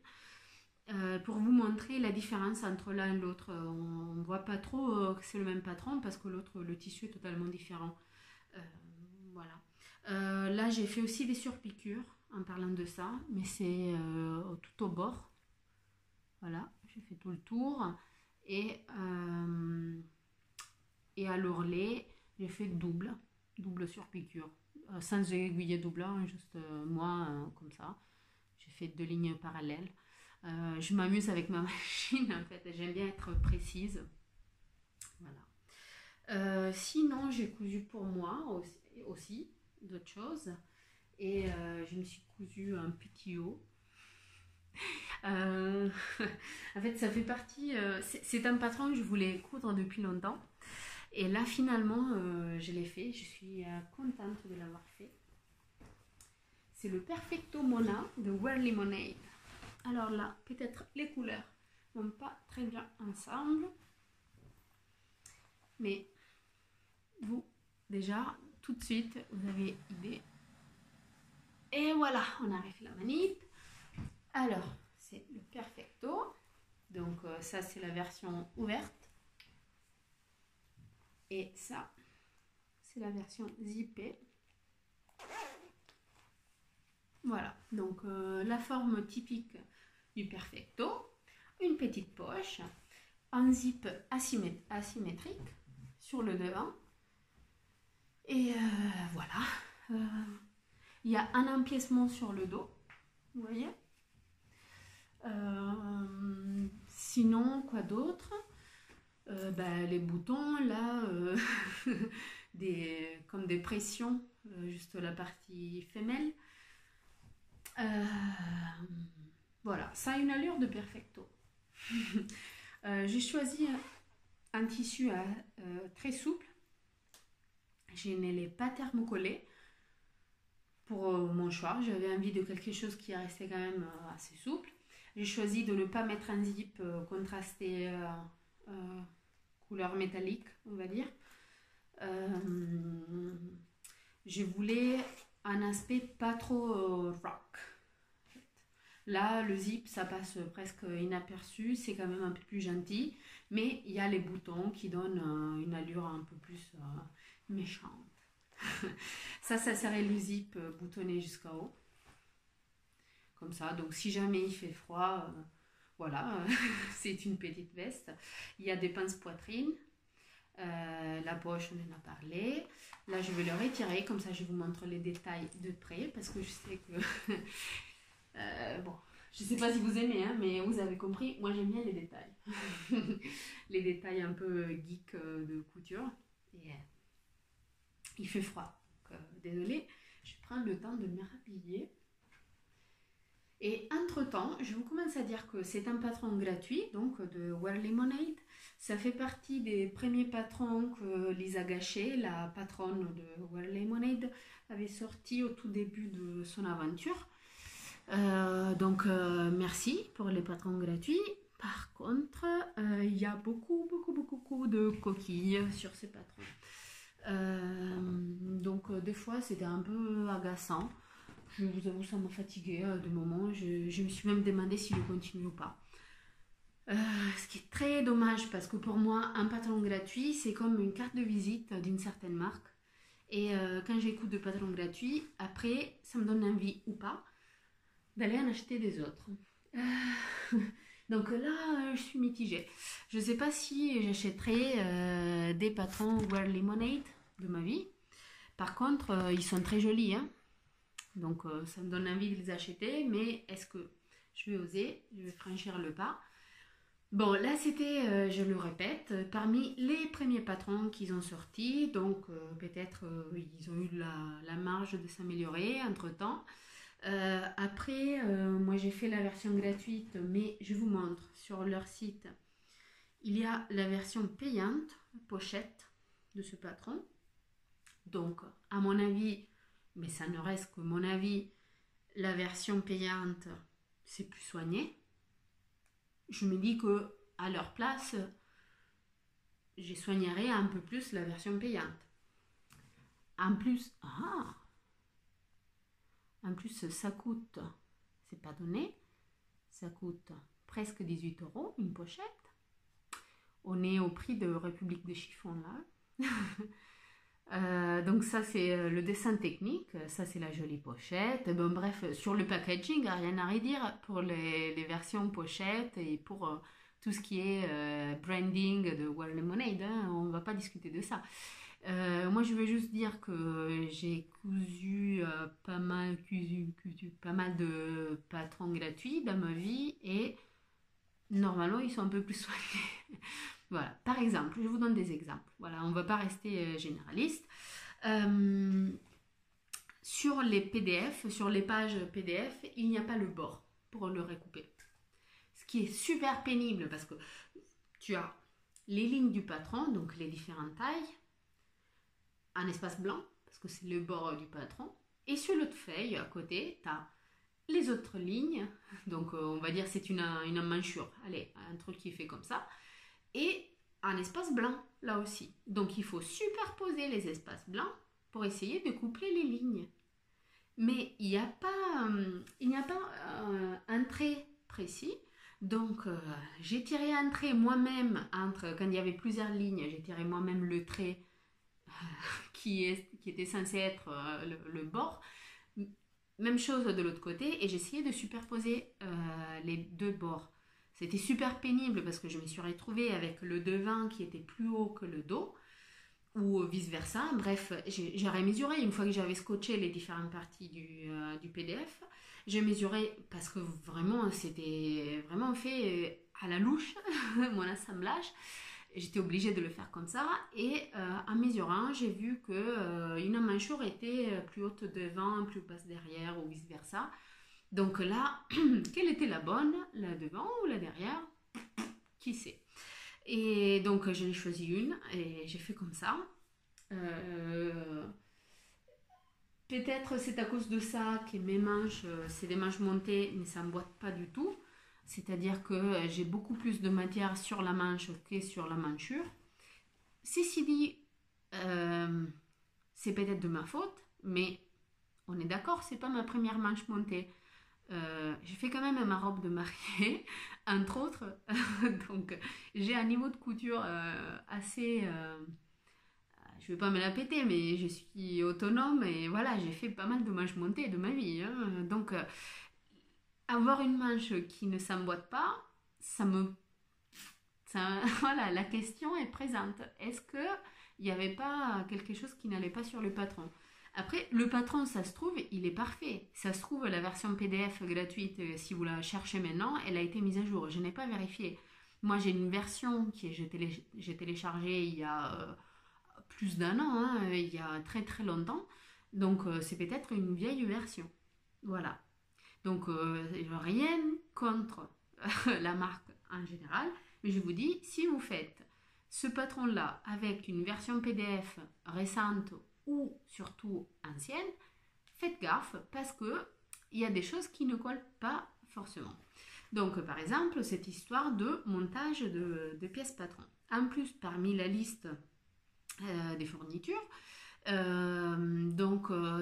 Pour vous montrer la différence entre l'un et l'autre. On ne voit pas trop que c'est le même patron parce que l'autre, le tissu est totalement différent. Voilà. Là, j'ai fait aussi des surpiqûres en parlant de ça, mais c'est tout au bord. Voilà, j'ai fait tout le tour. Et à l'ourlet, j'ai fait double surpiqûre. Sans aiguille double, hein, juste moi, comme ça. J'ai fait 2 lignes parallèles. Je m'amuse avec ma machine, en fait. J'aime bien être précise. Voilà. Sinon, j'ai cousu pour moi aussi d'autres choses. Et je me suis cousu un petit haut. En fait, ça fait partie... c'est un patron que je voulais coudre depuis longtemps. Et là, finalement, je l'ai fait. Je suis contente de l'avoir fait. C'est le Perfecto Mona de Wear Lemonade. Alors là, peut-être les couleurs ne vont pas très bien ensemble. Mais vous, déjà, tout de suite, vous avez idée. Et voilà, on a fait la manip. Alors, c'est le Perfecto. Donc ça, c'est la version ouverte. Et ça, c'est la version zippée. Voilà, donc la forme typique du Perfecto. Une petite poche, un zip asymétrique sur le devant. Et voilà. Il y a un empiècement sur le dos, vous voyez. Sinon, quoi d'autre? Les boutons, là, comme des pressions, juste la partie femelle. Voilà, ça a une allure de Perfecto. J'ai choisi un tissu très souple. Je ne l'ai pas thermocollé pour mon choix. J'avais envie de quelque chose qui restait quand même assez souple. J'ai choisi de ne pas mettre un zip contrasté couleur métallique, on va dire. Je voulais un aspect pas trop rock. Là, le zip, ça passe presque inaperçu, c'est quand même un peu plus gentil, mais il y a les boutons qui donnent une allure un peu plus méchante. Ça serait le zip boutonné jusqu'à haut. Comme ça, donc si jamais il fait froid, voilà, c'est une petite veste. Il y a des pinces poitrine. La poche, on en a parlé. Là, je vais le retirer, comme ça je vous montre les détails de près, parce que je sais que... bon, je sais pas si vous aimez, hein, mais vous avez compris, moi j'aime bien les détails. Les détails un peu geek de couture. Et il fait froid, donc désolée, je prends le temps de me rhabiller. Et entre-temps, je vous commence à dire que c'est un patron gratuit, donc de Wear Lemonade. Ça fait partie des premiers patrons que Lisa Gachet, la patronne de Wear Lemonade, avait sorti au tout début de son aventure. Donc merci pour les patrons gratuits. Par contre, il y a beaucoup de coquilles sur ces patrons. Donc des fois c'était un peu agaçant. Je vous avoue, ça m'a fatiguée de moments. Je me suis même demandé si je continue ou pas. Ce qui est très dommage parce que pour moi, un patron gratuit, c'est comme une carte de visite d'une certaine marque. Et quand j'écoute de patrons gratuits, après, ça me donne envie ou pas d'aller en acheter des autres. Donc là, je suis mitigée. Je ne sais pas si j'achèterai des patrons Wear Lemonade de ma vie. Par contre, ils sont très jolis, hein. Donc ça me donne envie de les acheter, mais est-ce que je vais oser? Je vais franchir le pas. Bon, là c'était, je le répète, parmi les premiers patrons qu'ils ont sortis, donc peut-être ils ont eu la marge de s'améliorer entre-temps. Après, moi j'ai fait la version gratuite, mais je vous montre sur leur site, il y a la version payante, pochette de ce patron. Donc, à mon avis, mais ça ne reste que mon avis, la version payante, c'est plus soigné. Je me dis que à leur place, je soignerais un peu plus la version payante. En plus, ça coûte, c'est pas donné, ça coûte presque 18 € une pochette. On est au prix de République des chiffons là. Donc ça c'est le dessin technique, ça c'est la jolie pochette. Bon, bref, sur le packaging, rien à redire pour les versions pochettes et pour tout ce qui est branding de Wear Lemonade, hein, on ne va pas discuter de ça. Moi je veux juste dire que j'ai cousu pas mal de patrons gratuits dans ma vie et normalement ils sont un peu plus soignés. Voilà, par exemple, je vous donne des exemples. Voilà, on ne va pas rester généraliste. Sur les PDF, sur les pages PDF, il n'y a pas le bord pour le recouper. Ce qui est super pénible parce que tu as les lignes du patron, donc les différentes tailles, un espace blanc, parce que c'est le bord du patron. Et sur l'autre feuille, à côté, tu as les autres lignes. Donc, on va dire c'est une manchure. Allez, un truc qui fait comme ça. Et un espace blanc là aussi. Donc il faut superposer les espaces blancs pour essayer de coupler les lignes. Mais il n'y a pas un trait précis. Donc j'ai tiré un trait moi-même quand il y avait plusieurs lignes, j'ai tiré moi-même le trait qui était censé être le bord. Même chose de l'autre côté et j'ai essayé de superposer les deux bords. C'était super pénible parce que je me suis retrouvée avec le devant qui était plus haut que le dos ou vice versa. Bref, j'ai remesuré une fois que j'avais scotché les différentes parties du PDF. J'ai mesuré parce que vraiment c'était vraiment fait à la louche mon assemblage. J'étais obligée de le faire comme ça et en mesurant j'ai vu que une manchure était plus haute devant, plus basse derrière ou vice versa. Donc là, quelle était la bonne? La devant ou la derrière? Qui sait? Et donc, j'en ai choisi une et j'ai fait comme ça. Peut-être c'est à cause de ça que mes manches, c'est des manches montées, mais ça ne m'emboîte pas du tout. C'est-à-dire que j'ai beaucoup plus de matière sur la manche que sur la manchure. Ceci dit, c'est peut-être de ma faute, mais on est d'accord, c'est pas ma première manche montée. J'ai fait quand même ma robe de mariée, entre autres. Donc, j'ai un niveau de couture assez... je ne vais pas me la péter, mais je suis autonome et voilà, j'ai fait pas mal de manches montées de ma vie, hein. Donc, avoir une manche qui ne s'emboîte pas, voilà, la question est présente. Est-ce qu'il n'y avait pas quelque chose qui n'allait pas sur le patron? Après, le patron, ça se trouve, il est parfait. Ça se trouve, la version PDF gratuite, si vous la cherchez maintenant, elle a été mise à jour. Je n'ai pas vérifié. Moi, j'ai une version que j'ai téléchargée il y a plus d'un an, hein, il y a très très longtemps. Donc, c'est peut-être une vieille version. Voilà. Donc, rien contre la marque en général. Mais je vous dis, si vous faites ce patron-là avec une version PDF récente ou surtout ancienne, faites gaffe parce que il y a des choses qui ne collent pas forcément. Donc par exemple, cette histoire de montage de pièces patron. En plus, parmi la liste des fournitures,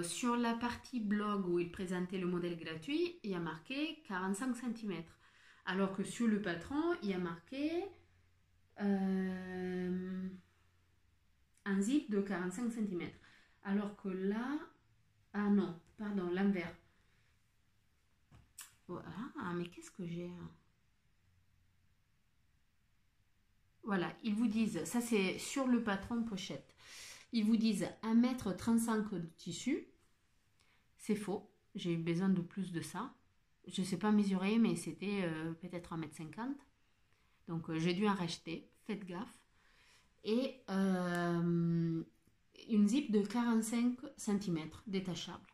sur la partie blog où il présentait le modèle gratuit, il y a marqué 45 cm. Alors que sur le patron, il y a marqué un zip de 45 cm. Alors que là, ah non, pardon, l'envers. Oh, ah, mais qu'est-ce que j'ai? voilà, ils vous disent, ça c'est sur le patron pochette, ils vous disent 1,35 m de tissu. C'est faux, j'ai eu besoin de plus de ça. Je ne sais pas mesurer, mais c'était peut-être 1,50 m. Donc j'ai dû en racheter, faites gaffe. Et une zip de 45 cm détachable.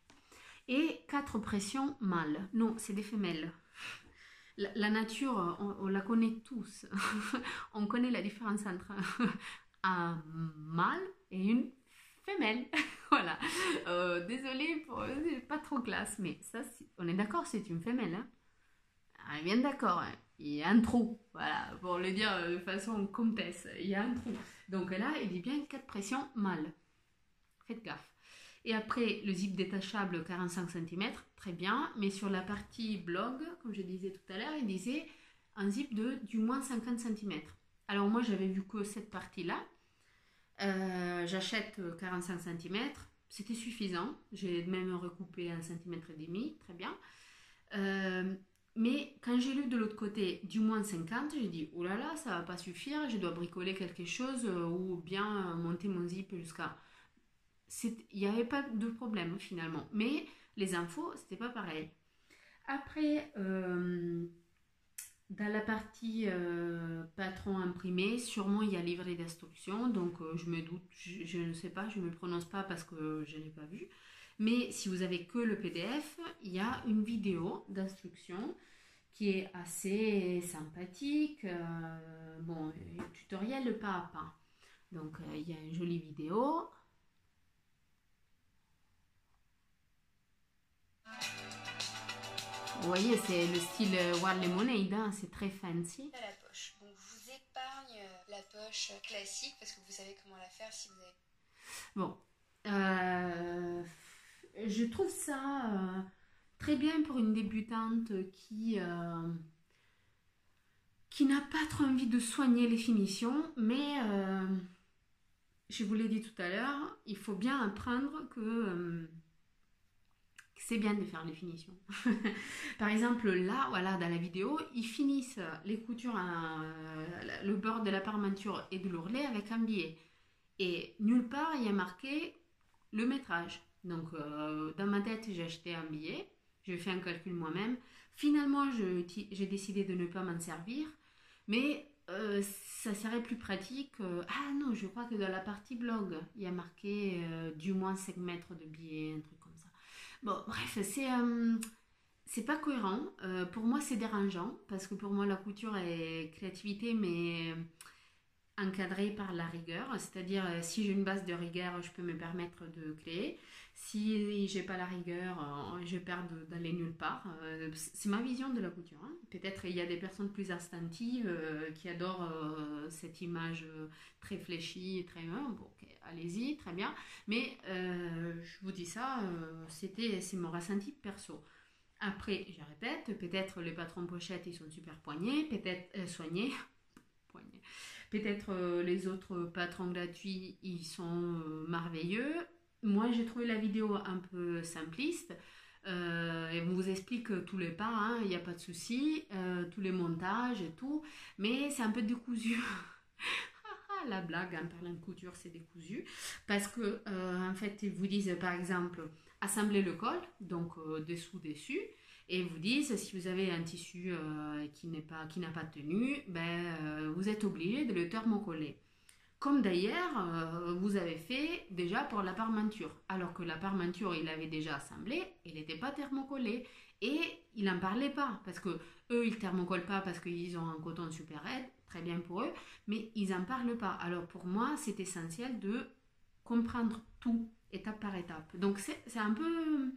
Et 4 pressions mâles. Non, c'est des femelles. La nature, on la connaît tous. On connaît la différence entre un mâle et une femelle. Voilà. Désolée, c'est pas trop classe, mais ça, on est d'accord, c'est une femelle. Hein. On est bien d'accord. Hein. Il y a un trou. Voilà, pour le dire de façon comtesse. Il y a un trou. Donc là, il dit bien 4 pressions mâles. Faites gaffe. Et après, le zip détachable 45 cm, très bien. Mais sur la partie blog, comme je disais tout à l'heure, il disait un zip de du moins 50 cm. Alors moi, j'avais vu que cette partie-là. J'achète 45 cm. C'était suffisant. J'ai même recoupé 1,5 cm, très bien. Mais quand j'ai lu de l'autre côté du moins 50, j'ai dit oh là là, ça va pas suffire, je dois bricoler quelque chose ou bien monter mon zip jusqu'à. Il n'y avait pas de problème finalement, mais les infos, c'était pas pareil. Après, dans la partie patron imprimé, sûrement il y a livret d'instructions, donc je me doute, je ne sais pas, je ne me prononce pas parce que je n'ai pas vu. Mais si vous avez que le PDF, il y a une vidéo d'instruction qui est assez sympathique. Bon, tutoriel pas à pas. Donc il y a une jolie vidéo. Vous voyez, c'est le style War Lemonade, hein, c'est très fancy. À la poche. Donc je vous épargne la poche classique parce que vous savez comment la faire si vous avez. Bon, je trouve ça très bien pour une débutante qui n'a pas trop envie de soigner les finitions, mais je vous l'ai dit tout à l'heure, il faut bien apprendre que c'est bien de faire les finitions. Par exemple, là, voilà, dans la vidéo, ils finissent les coutures, le bord de la parmenture et de l'ourlet avec un billet. Et nulle part, il y a marqué le métrage. Donc, dans ma tête, j'ai acheté un billet. J'ai fait un calcul moi-même. Finalement, j'ai décidé de ne pas m'en servir. Mais ça serait plus pratique. Ah non, je crois que dans la partie blog, il y a marqué du moins 5 mètres de billet, un truc comme ça. Bon, bref, c'est pas cohérent. Pour moi, c'est dérangeant parce que pour moi, la couture est créativité, mais encadrée par la rigueur. C'est-à-dire, si j'ai une base de rigueur, je peux me permettre de créer. Si j'ai pas la rigueur, je perds d'aller nulle part. C'est ma vision de la couture. Hein. Peut-être il y a des personnes plus instinctives qui adorent cette image très fléchie, très bon, okay, allez-y, très bien. Mais je vous dis ça, c'est mon ressenti perso. Après, je répète, peut-être les patrons pochettes ils sont super soignés. Poignets. Peut-être les autres patrons gratuits ils sont merveilleux. Moi, j'ai trouvé la vidéo un peu simpliste. Et on vous explique tous les pas, hein, il n'y a pas de souci, tous les montages et tout, mais c'est un peu décousu. La blague, en parlant de couture, c'est décousu. Parce que, en fait, ils vous disent, par exemple, assembler le col, donc dessous-dessus, et ils vous disent, si vous avez un tissu qui n'a pas tenu, ben, vous êtes obligé de le thermocoller. Comme d'ailleurs, vous avez fait déjà pour la parmenture. Alors que la parmenture, il avait déjà assemblé, il n'était pas thermocollé. Et il n'en parlait pas, parce que eux, ils ne thermocollent pas parce qu'ils ont un coton super raide, très bien pour eux, mais ils n'en parlent pas. Alors pour moi, c'est essentiel de comprendre tout, étape par étape. Donc c'est un peu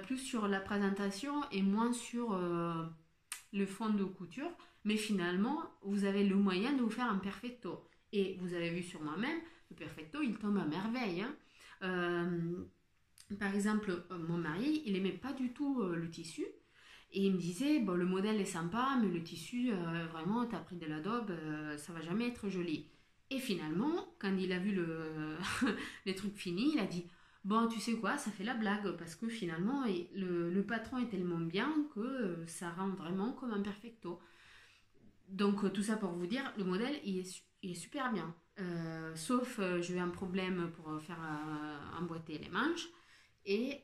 plus sur la présentation et moins sur le fond de couture. Mais finalement, vous avez le moyen de vous faire un perfecto. Et vous avez vu sur moi-même, le perfecto, il tombe à merveille. Hein. Par exemple, mon mari, il n'aimait pas du tout le tissu. Et il me disait, bon, le modèle est sympa, mais le tissu, vraiment, t'as pris de la daube, ça va jamais être joli. Et finalement, quand il a vu les trucs finis, il a dit, bon, tu sais quoi, ça fait la blague, parce que finalement, le patron est tellement bien que ça rend vraiment comme un perfecto. Donc tout ça pour vous dire, le modèle il est super bien. Sauf j'ai eu un problème pour faire emboîter les manches et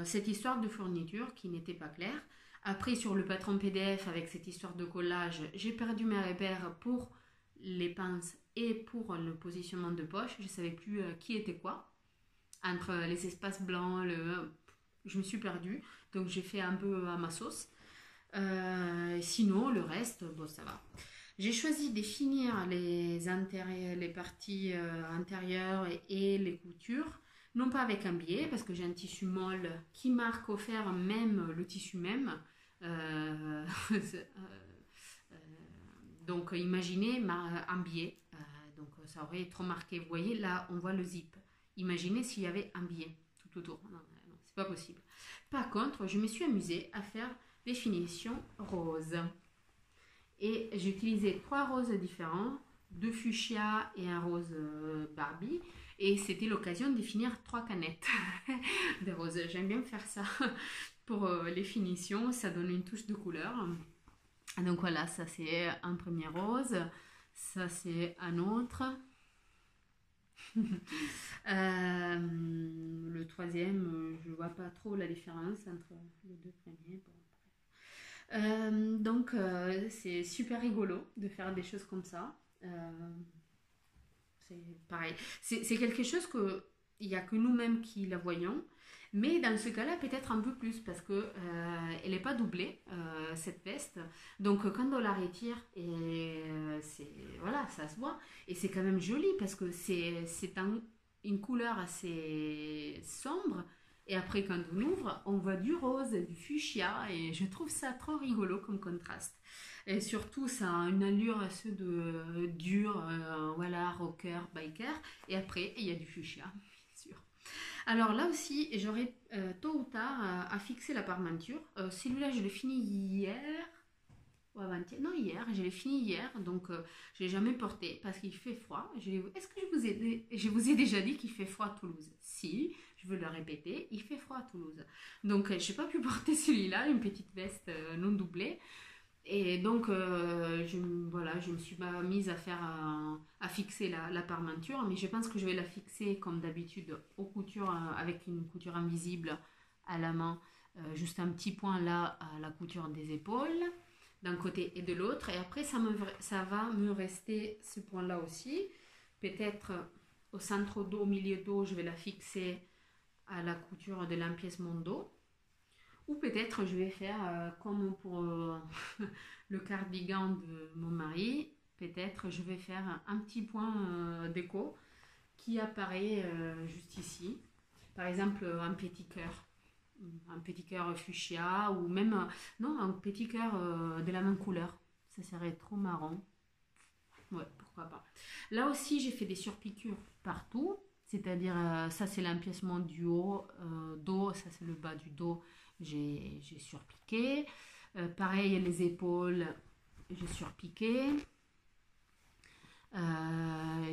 cette histoire de fourniture qui n'était pas claire. Après sur le patron PDF avec cette histoire de collage, j'ai perdu mes repères pour les pinces et pour le positionnement de poche. Je ne savais plus qui était quoi. Entre les espaces blancs, je me suis perdue. Donc j'ai fait un peu à ma sauce. Sinon, le reste, bon, ça va. J'ai choisi de finir les parties intérieures et les coutures, non pas avec un biais, parce que j'ai un tissu molle qui marque au fer même le tissu même. Donc imaginez un biais, donc ça aurait trop marqué. Vous voyez, là, on voit le zip. Imaginez s'il y avait un biais tout autour. Non, non, c'est pas possible. Par contre, je me suis amusée à faire des finitions roses. Et j'ai utilisé 3 roses différents, 2 fuchsia et un rose Barbie. Et c'était l'occasion de finir 3 canettes de roses. J'aime bien faire ça pour les finitions. Ça donne une touche de couleur. Donc voilà, ça c'est un premier rose. Ça c'est un autre. Le troisième, je ne vois pas trop la différence entre les deux premiers. Bon. Donc c'est super rigolo de faire des choses comme ça. C'est pareil. C'est quelque chose que il n'y a que nous-mêmes qui la voyons. Mais dans ce cas-là, peut-être un peu plus parce que elle n'est pas doublée, cette veste. Donc quand on la retire, voilà, ça se voit. Et c'est quand même joli parce que c'est une couleur assez sombre. Et après, quand on ouvre, on voit du rose, du fuchsia. Et je trouve ça trop rigolo comme contraste. Et surtout, ça a une allure assez de dur, voilà, rocker, biker. Et après, il y a du fuchsia, bien sûr. Alors là aussi, j'aurai tôt ou tard à fixer la parmenture. Celui-là, je l'ai fini hier. Ou avant-hier. Non, hier, je l'ai fini hier. Donc, je ne l'ai jamais porté parce qu'il fait froid. Est-ce que je vous ai déjà dit qu'il fait froid à Toulouse? Si, je veux le répéter, il fait froid à Toulouse. Donc, je n'ai pas pu porter celui-là, une petite veste non doublée. Et donc, voilà, je me suis pas mise à fixer la parmenture, mais je pense que je vais la fixer comme d'habitude aux coutures, avec une couture invisible à la main, juste un petit point là à la couture des épaules, d'un côté et de l'autre. Et après, ça va me rester ce point-là aussi. Peut-être au centre dos, au milieu dos, je vais la fixer à la couture de l'empiècement dos. Ou peut-être je vais faire comme pour le cardigan de mon mari. Peut-être je vais faire un petit point déco qui apparaît juste ici. Par exemple, un petit cœur. Un petit cœur fuchsia ou même non, un petit cœur de la même couleur. Ça serait trop marrant. Ouais, pourquoi pas. Là aussi, j'ai fait des surpiqûres partout. C'est-à-dire, ça c'est l'empiècement du haut, dos, ça c'est le bas du dos. J'ai surpiqué. Pareil, les épaules, j'ai surpiqué.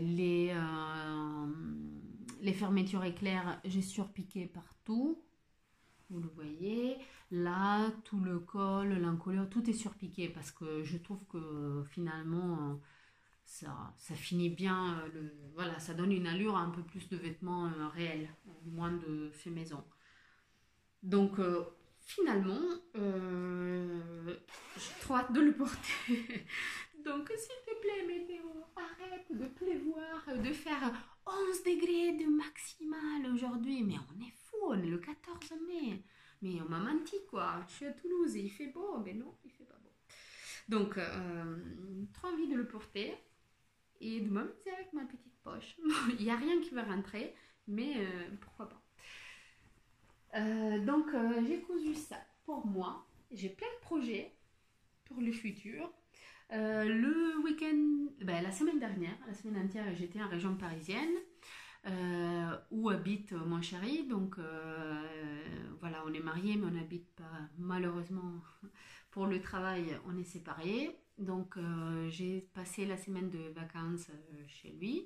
Les fermetures éclairs, j'ai surpiqué partout. Vous le voyez. Là, tout le col, l'encolure, tout est surpiqué parce que je trouve que finalement, ça finit bien. Voilà, ça donne une allure un peu plus de vêtements réels, moins de fait maison. Donc, finalement, j'ai trop hâte de le porter. Donc, s'il te plaît, météo, arrête de pleuvoir, de faire 11 degrés de maximal aujourd'hui. Mais on est fou, on est le 14 mai. Mais on m'a menti, quoi. Je suis à Toulouse et il fait beau. Mais non, il fait pas beau. Donc, trop envie de le porter et de m'amuser avec ma petite poche. Il n'y a rien qui va rentrer, mais pourquoi pas. Donc j'ai cousu ça pour moi. J'ai plein de projets pour le futur. Le week-end, la semaine dernière, la semaine entière, j'étais en région parisienne où habite mon chéri. Donc voilà, on est mariés, mais on n'habite pas, malheureusement, pour le travail, on est séparés. Donc j'ai passé la semaine de vacances chez lui.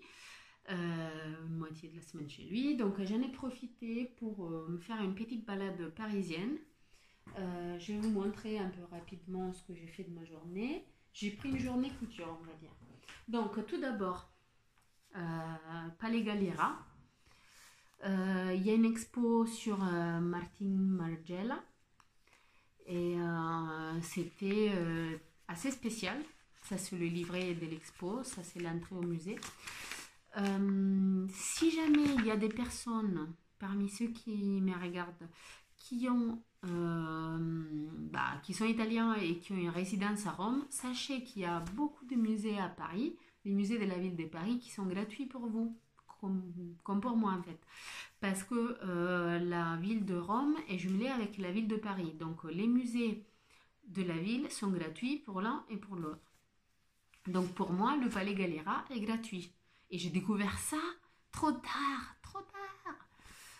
Moitié de la semaine chez lui. Donc j'en ai profité pour me faire une petite balade parisienne. Je vais vous montrer un peu rapidement ce que j'ai fait de ma journée. j'ai pris une journée couture, on va dire. Donc, tout d'abord, Palais Galliera. Il y a une expo sur Martin Margiela. Et c'était assez spécial. Ça, c'est le livret de l'expo. Ça, c'est l'entrée au musée. Si jamais il y a des personnes parmi ceux qui me regardent qui sont italiens et qui ont une résidence à Rome, sachez qu'il y a beaucoup de musées à Paris, les musées de la ville de Paris, qui sont gratuits pour vous, comme pour moi en fait. Parce que la ville de Rome est jumelée avec la ville de Paris. Donc les musées de la ville sont gratuits pour l'un et pour l'autre. Donc pour moi, le Palais Galliera est gratuit. Et j'ai découvert ça trop tard, trop tard.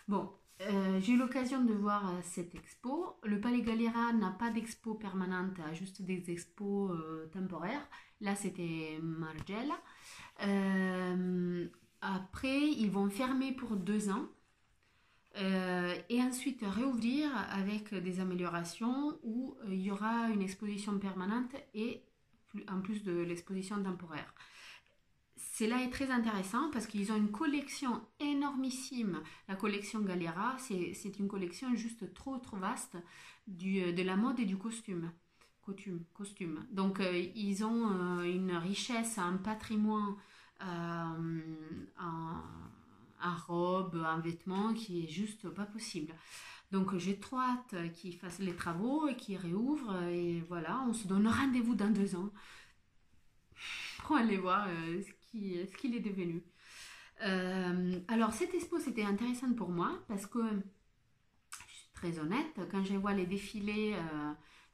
Bon, j'ai eu l'occasion de voir cette expo. Le Palais Galliera n'a pas d'expo permanente, juste des expos temporaires. Là, c'était Margiela. Après, ils vont fermer pour 2 ans. Et ensuite réouvrir avec des améliorations où il y aura une exposition permanente et en plus de l'exposition temporaire. Cela est très intéressant parce qu'ils ont une collection énormissime. La collection Galliera, c'est une collection juste trop vaste de la mode et du costume. Donc ils ont une richesse, un patrimoine en robe, en vêtements qui est juste pas possible. Donc j'ai trop hâte qu'ils fassent les travaux et qu'ils réouvrent. Et voilà, on se donne rendez-vous dans 2 ans pour aller voir ce qu'il est devenu. Alors cette expo c'était intéressant pour moi parce que je suis très honnête, quand je vois les défilés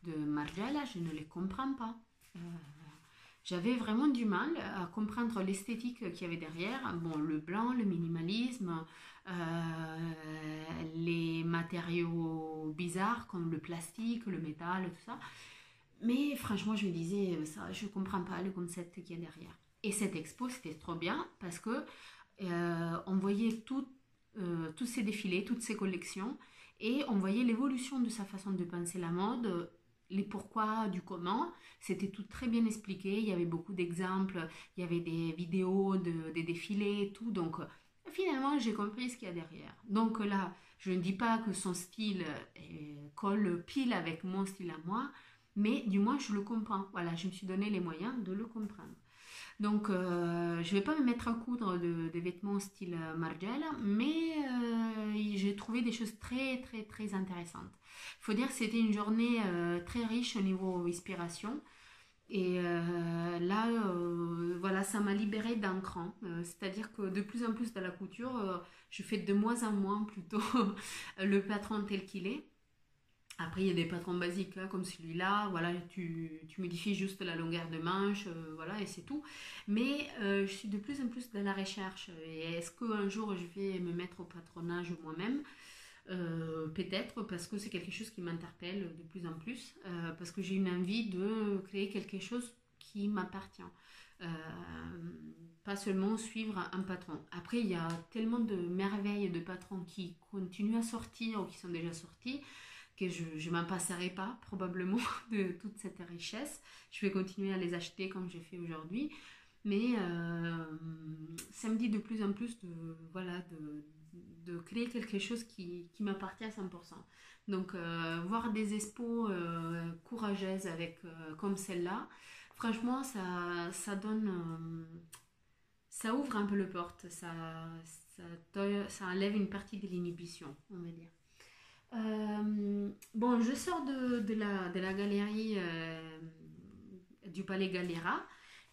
de Margiela, je ne les comprends pas. J'avais vraiment du mal à comprendre l'esthétique qu'il y avait derrière. Bon, le blanc, le minimalisme, les matériaux bizarres comme le plastique, le métal, tout ça. Mais franchement, je me disais, ça, je ne comprends pas le concept qu'il y a derrière. Et cette expo, c'était trop bien parce que on voyait tous ces défilés, toutes ces collections, et on voyait l'évolution de sa façon de penser la mode, les pourquoi, du comment. C'était tout très bien expliqué. Il y avait beaucoup d'exemples, il y avait des vidéos des défilés, tout. Donc finalement, j'ai compris ce qu'il y a derrière. Donc là, je ne dis pas que son style colle pile avec mon style à moi, mais du moins je le comprends. Voilà, je me suis donné les moyens de le comprendre. Donc, je ne vais pas me mettre à coudre des vêtements style Margiela, mais j'ai trouvé des choses très intéressantes. Il faut dire que c'était une journée très riche au niveau inspiration. Et là, voilà, ça m'a libérée d'un cran. C'est-à-dire que de plus en plus dans la couture, je fais de moins en moins plutôt le patron tel qu'il est. Après, il y a des patrons basiques, hein, comme celui-là. Voilà, tu modifies juste la longueur de manche, voilà, et c'est tout. Mais je suis de plus en plus dans la recherche. Et est-ce qu'un jour, je vais me mettre au patronage moi-même? Peut-être, parce que c'est quelque chose qui m'interpelle de plus en plus. Parce que j'ai une envie de créer quelque chose qui m'appartient. Euh, Pas seulement suivre un patron. Après, il y a tellement de merveilles de patrons qui continuent à sortir ou qui sont déjà sortis que je ne m'en passerai pas probablement de toute cette richesse. Je vais continuer à les acheter comme j'ai fait aujourd'hui. Mais ça me dit de plus en plus de créer quelque chose qui m'appartient à 100%. Donc voir des expos courageuses comme celle-là, franchement ça donne... ça ouvre un peu le porte, ça enlève une partie de l'inhibition, on va dire. Bon, je sors de la galerie du Palais Galliera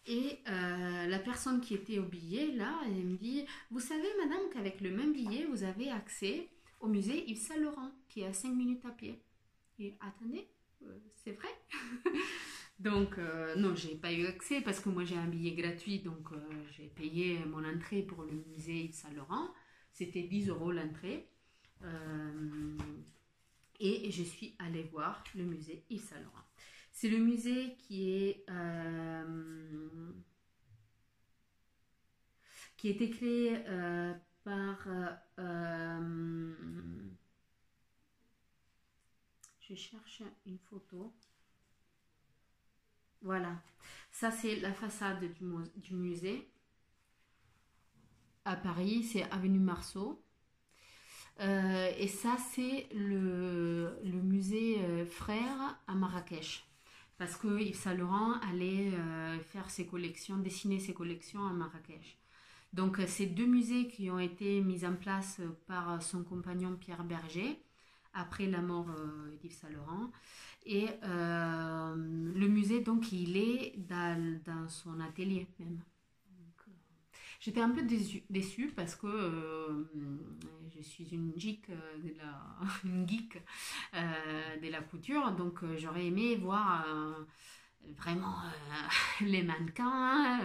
et la personne qui était au billet, là, elle me dit, vous savez, madame, qu'avec le même billet, vous avez accès au musée Yves Saint Laurent, qui est à 5 minutes à pied. Et attendez, c'est vrai? Donc, non, j'ai pas eu accès parce que moi j'ai un billet gratuit, donc j'ai payé mon entrée pour le musée Yves Saint Laurent. C'était 10 € l'entrée. Et je suis allée voir le musée Yves Saint Laurent. C'est le musée qui est été créé par je cherche une photo. Voilà. Ça, c'est la façade du musée. À Paris, c'est avenue Marceau. Et ça, c'est le musée Frères à Marrakech. Parce que Yves Saint Laurent allait faire ses collections, dessiner ses collections à Marrakech. Donc, ces deux musées qui ont été mis en place par son compagnon Pierre Berger, après la mort d'Yves Saint Laurent. Et le musée, donc, il est dans son atelier même. J'étais un peu déçue parce que je suis une geek une geek de la couture, donc j'aurais aimé voir vraiment les mannequins,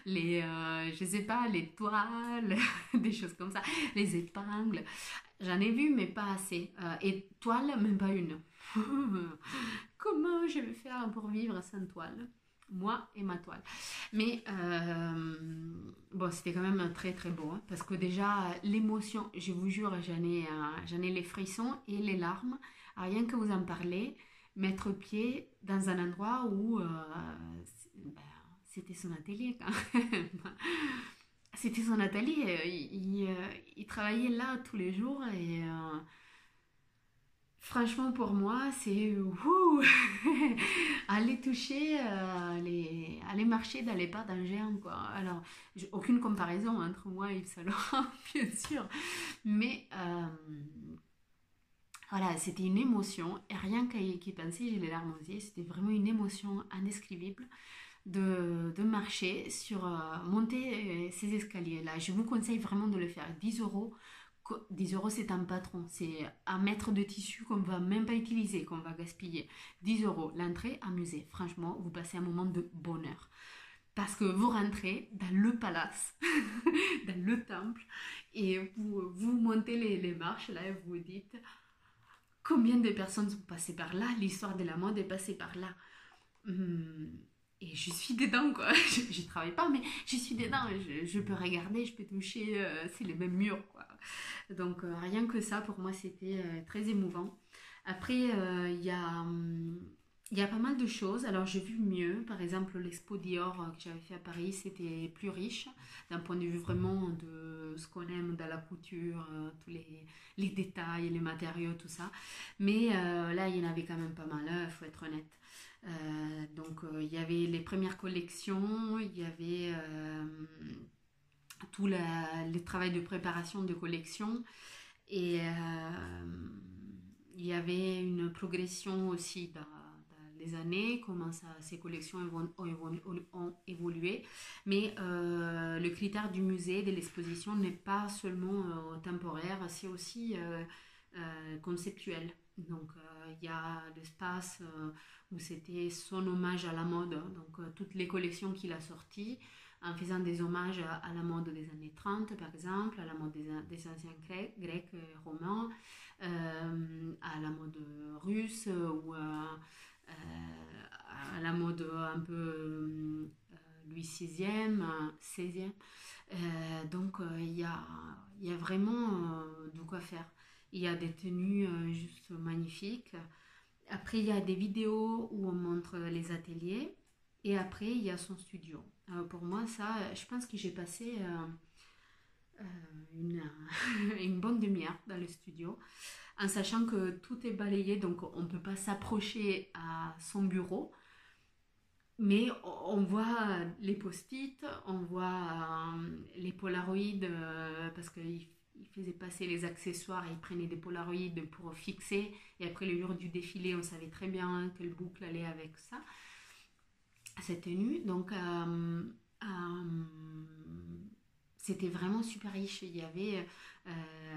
je sais pas, les toiles, des choses comme ça, les épingles. J'en ai vu, mais pas assez. Et toile, même pas une. Comment je vais faire pour vivre sans toile? Moi et ma toile. Mais bon, c'était quand même très très beau, hein, parce que déjà l'émotion, je vous jure, j'en ai les frissons et les larmes. Rien que vous en parlez, mettre pied dans un endroit où ben, c'était son atelier quand même. C'était son atelier. Il travaillait là tous les jours et franchement, pour moi, c'est aller toucher, aller marcher dans les pas d'un géant, quoi. Alors, aucune comparaison entre moi et Yves Saint Laurent, bien sûr, mais voilà, c'était une émotion, et rien qu'y penser, j'ai les larmes aux yeux, c'était vraiment une émotion indescriptible de marcher monter ces escaliers-là. Je vous conseille vraiment de le faire. 10 euros, 10 euros, c'est un patron. C'est un mètre de tissu qu'on ne va même pas utiliser, qu'on va gaspiller. 10 euros, l'entrée à musée. Franchement, vous passez un moment de bonheur. Parce que vous rentrez dans le palace, dans le temple, et vous montez les marches, là, et vous vous dites combien de personnes sont passées par là, l'histoire de la mode est passée par là. Hum, et je suis dedans, quoi. Je travaille pas, mais je suis dedans. Je peux regarder, je peux toucher, c'est les mêmes murs, quoi. Donc, rien que ça, pour moi, c'était très émouvant. Après, il y a pas mal de choses. Alors, j'ai vu mieux. Par exemple, l'expo Dior que j'avais fait à Paris, c'était plus riche, d'un point de vue vraiment de ce qu'on aime dans la couture, tous les détails, les matériaux, tout ça. Mais là, il y en avait quand même pas mal, il faut être honnête. Donc il y avait les premières collections, il y avait le travail de préparation de collection et il y avait une progression aussi dans les années, comment ces collections ont évolué. Mais le critère du musée, de l'exposition n'est pas seulement temporaire, c'est aussi conceptuel. Donc il y a l'espace où c'était son hommage à la mode, donc toutes les collections qu'il a sorties en faisant des hommages à la mode des années 30 par exemple, à la mode des anciens grecs, romains, à la mode russe ou à la mode un peu Louis VIe, XVIe. Donc il y a vraiment de quoi faire. Il y a des tenues juste magnifiques. Après, il y a des vidéos où on montre les ateliers. Et après, il y a son studio. Pour moi, ça, je pense que j'ai passé une, une bonne demi-heure dans le studio, en sachant que tout est balayé, donc on ne peut pas s'approcher à son bureau. Mais on voit les post-it, on voit les polaroïdes, parce qu'il faisait passer les accessoires et il prenait des polaroïdes pour fixer. Et après le jour du défilé, on savait très bien quelle boucle allait avec ça, cette tenue. Donc, c'était vraiment super riche. Il y avait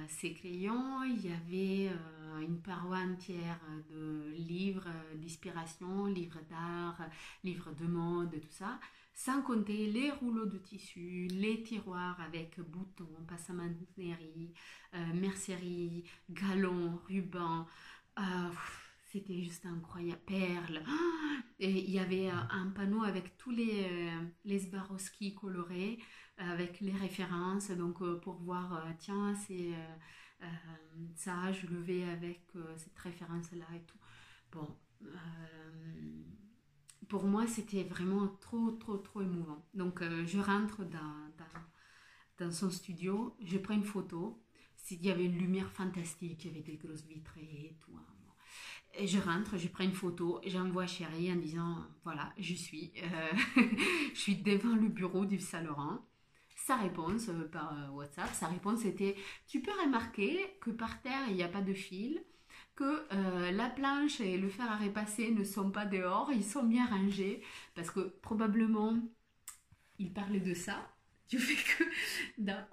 ses crayons, il y avait une paroi entière de livres d'inspiration, livres d'art, livres de mode, tout ça. Sans compter les rouleaux de tissu, les tiroirs avec boutons, passementerie, mercerie, galons, rubans. C'était juste incroyable. Perles. Et il y avait un panneau avec tous les Swarovski colorés, avec les références. Donc, pour voir, tiens, c'est ça, je le vais avec cette référence-là et tout. Bon. pour moi, c'était vraiment trop, trop, trop émouvant. Donc, je rentre dans son studio, je prends une photo. Il y avait une lumière fantastique, il y avait des grosses vitrées et tout, hein. Et je rentre, je prends une photo, j'envoie à Chérie en disant, voilà, je suis devant le bureau d'Yves Saint Laurent. Sa réponse par WhatsApp, sa réponse était, tu peux remarquer que par terre, il n'y a pas de fil, que la planche et le fer à repasser ne sont pas dehors, ils sont bien rangés, parce que probablement, il parlait de ça. Du fait que dans,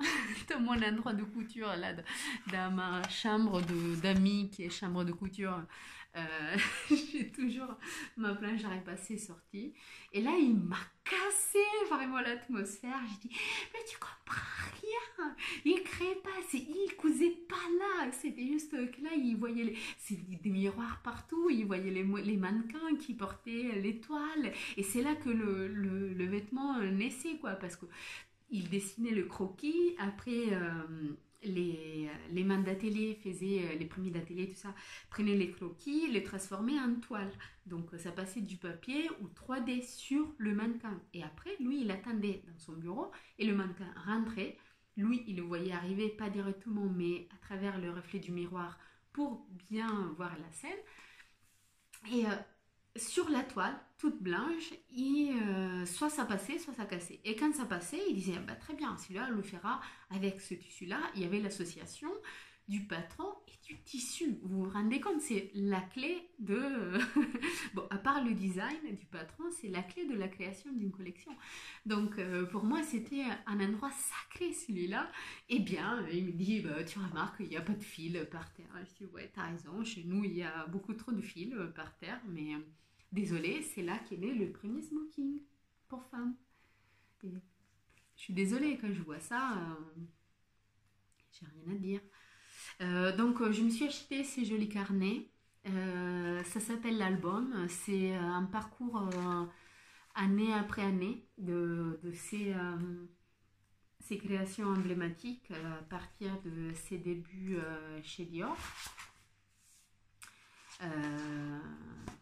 dans mon endroit de couture, là, dans ma chambre d'amis qui est chambre de couture, j'ai toujours ma planche à repasser sortie. Et là, il m'a cassé vraiment l'atmosphère. J'ai dit, mais tu comprends rien. Il créait pas, il cousait pas là. C'était juste que là, il voyait des miroirs partout. Il voyait les mannequins qui portaient les toiles. Et c'est là que le vêtement naissait, quoi. Parce que il dessinait le croquis, après les mains d'atelier faisaient, les premiers d'atelier, tout ça, prenaient les croquis, les transformaient en toile. Donc ça passait du papier ou 3D sur le mannequin. Et après, lui, il attendait dans son bureau et le mannequin rentrait. Lui, il le voyait arriver, pas directement, mais à travers le reflet du miroir pour bien voir la scène. Et sur la toile, toute blanche, soit ça passait, soit ça cassait. Et quand ça passait, il disait, ah bah, très bien, celui-là, on le fera avec ce tissu-là. Il y avait l'association du patron et du tissu. Vous vous rendez compte, c'est la clé de... bon, à part le design du patron, c'est la clé de la création d'une collection. Donc, pour moi, c'était un endroit sacré, celui-là. Eh bien, il me dit, bah, tu remarques, il n'y a pas de fil par terre. Je dis, ouais, t'as raison, chez nous, il y a beaucoup trop de fils par terre, mais... désolée, c'est là qu'est né le premier smoking pour femmes. Et je suis désolée, quand je vois ça, j'ai rien à dire. Donc, je me suis acheté ces jolis carnets. Ça s'appelle l'album. C'est un parcours année après année de ces créations emblématiques à partir de ses débuts chez Dior.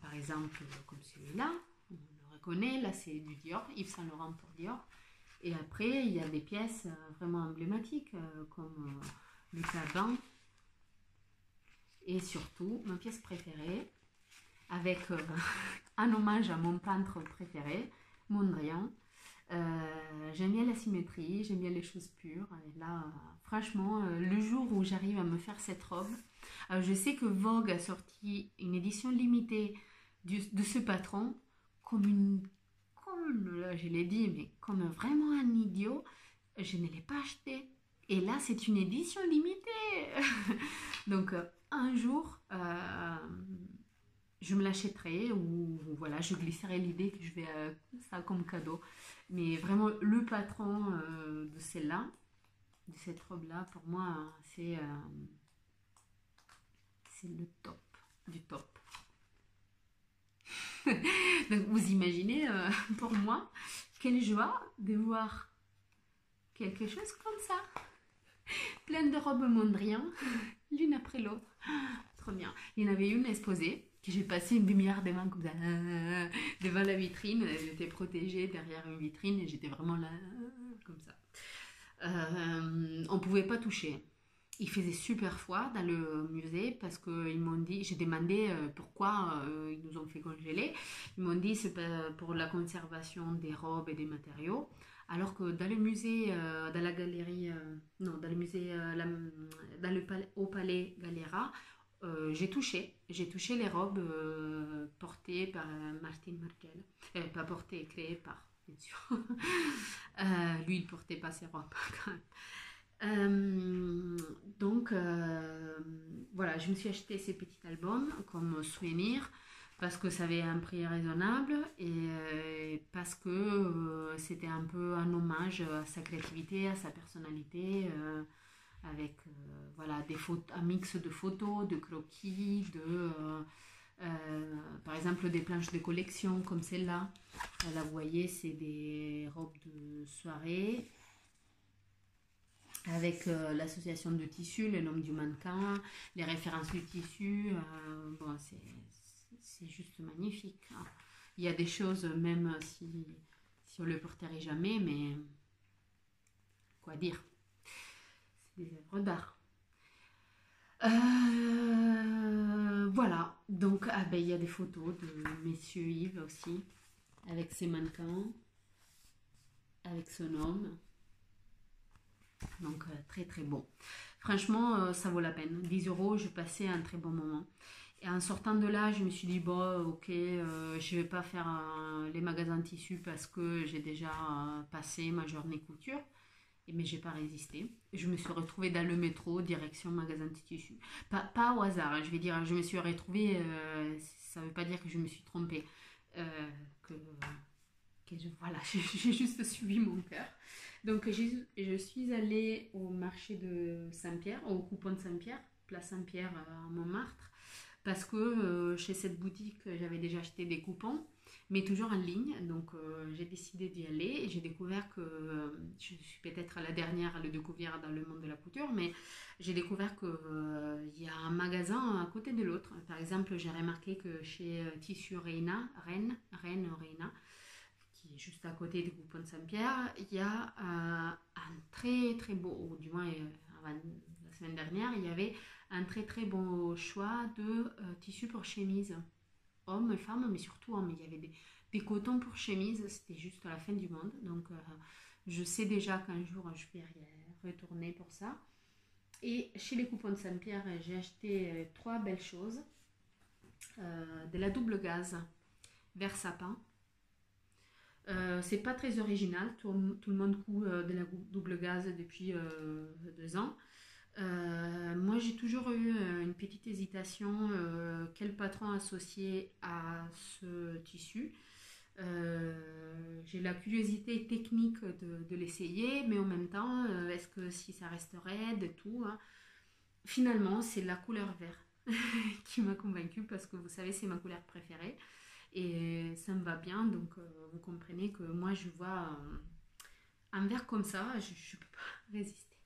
Par exemple, comme celui-là, on le reconnaît, là c'est du Dior, Yves Saint Laurent pour Dior. Et après, il y a des pièces vraiment emblématiques, comme le caban. Et surtout, ma pièce préférée, avec un hommage à mon peintre préféré, Mondrian. J'aime bien la symétrie, j'aime bien les choses pures. Et là, franchement, le jour où j'arrive à me faire cette robe, je sais que Vogue a sorti une édition limitée de ce patron comme là, je l'ai dit, mais comme vraiment un idiot. Je ne l'ai pas acheté. Et là, c'est une édition limitée. Donc, un jour, je me l'achèterai ou voilà, je glisserai l'idée que je vais ça comme cadeau. Mais vraiment, le patron de celle-là, de cette robe-là, pour moi, c'est le top du top. Donc, vous imaginez, pour moi, quelle joie de voir quelque chose comme ça. Pleine de robes Mondrian, l'une après l'autre. Trop bien. Il y en avait une exposée, que j'ai passé une demi-heure devant, comme ça, devant la vitrine. J'étais protégée derrière une vitrine et j'étais vraiment là, comme ça. On ne pouvait pas toucher. Il faisait super froid dans le musée parce qu'ils m'ont dit, j'ai demandé pourquoi ils nous ont fait congeler. Ils m'ont dit c'est pour la conservation des robes et des matériaux. Alors que dans le musée, dans la galerie, non, dans le musée, au palais Galera, j'ai touché les robes portées par Martin Markel. Pas portées, créées par, bien sûr. Lui, il ne portait pas ses robes quand même. Donc voilà, je me suis acheté ces petits albums comme souvenir parce que ça avait un prix raisonnable et parce que c'était un peu un hommage à sa créativité, à sa personnalité, avec voilà, un mix de photos, de croquis, par exemple des planches de collection comme celle-là. Là, vous voyez, c'est des robes de soirée avec l'association de tissus, le nom du mannequin, les références du tissu. Bon, c'est juste magnifique, hein. Il y a des choses, même si on ne le porterait jamais, mais quoi dire, c'est des œuvres d'art. Voilà, donc il y a des photos de Monsieur Yves aussi, avec ses mannequins, avec son homme. Donc très très bon. Franchement, ça vaut la peine. 10 euros, je passais un très bon moment. Et en sortant de là, je me suis dit, bon, ok, je vais pas faire les magasins de tissus parce que j'ai déjà passé ma journée couture. Mais j'ai pas résisté. Je me suis retrouvée dans le métro, direction magasin de tissus. Pas au hasard, hein, je vais dire, je me suis retrouvée, ça veut pas dire que je me suis trompée. Que voilà, j'ai juste suivi mon cœur. Donc je suis allée au marché de Saint-Pierre, au coupon de Saint-Pierre, place Saint-Pierre à Montmartre, parce que chez cette boutique, j'avais déjà acheté des coupons, mais toujours en ligne. Donc j'ai décidé d'y aller et j'ai découvert que, je suis peut-être la dernière à le découvrir dans le monde de la couture, mais j'ai découvert qu'il y a un magasin à côté de l'autre. Par exemple, j'ai remarqué que chez Tissu Rennes Reina, qui est juste à côté du coupon de Saint-Pierre, il y a un très très beau, ou du moins avant la semaine dernière, il y avait un très très bon choix de tissus pour chemise. Hommes, femmes, mais surtout hommes. Il y avait des cotons pour chemise, c'était juste la fin du monde. Donc je sais déjà qu'un jour je vais y retourner pour ça. Et chez les coupons de Saint-Pierre, j'ai acheté 3 belles choses. De la double gaze vert sapin. C'est pas très original, tout le monde coud de la double gaze depuis 2 ans. Moi j'ai toujours eu une petite hésitation quel patron associer à ce tissu. J'ai la curiosité technique de l'essayer, mais en même temps, est-ce que si ça reste raide et tout, hein. Finalement, c'est la couleur vert qui m'a convaincue parce que vous savez, c'est ma couleur préférée et ça me va bien. Donc, vous comprenez que moi, je vois un vert comme ça, je ne peux pas résister.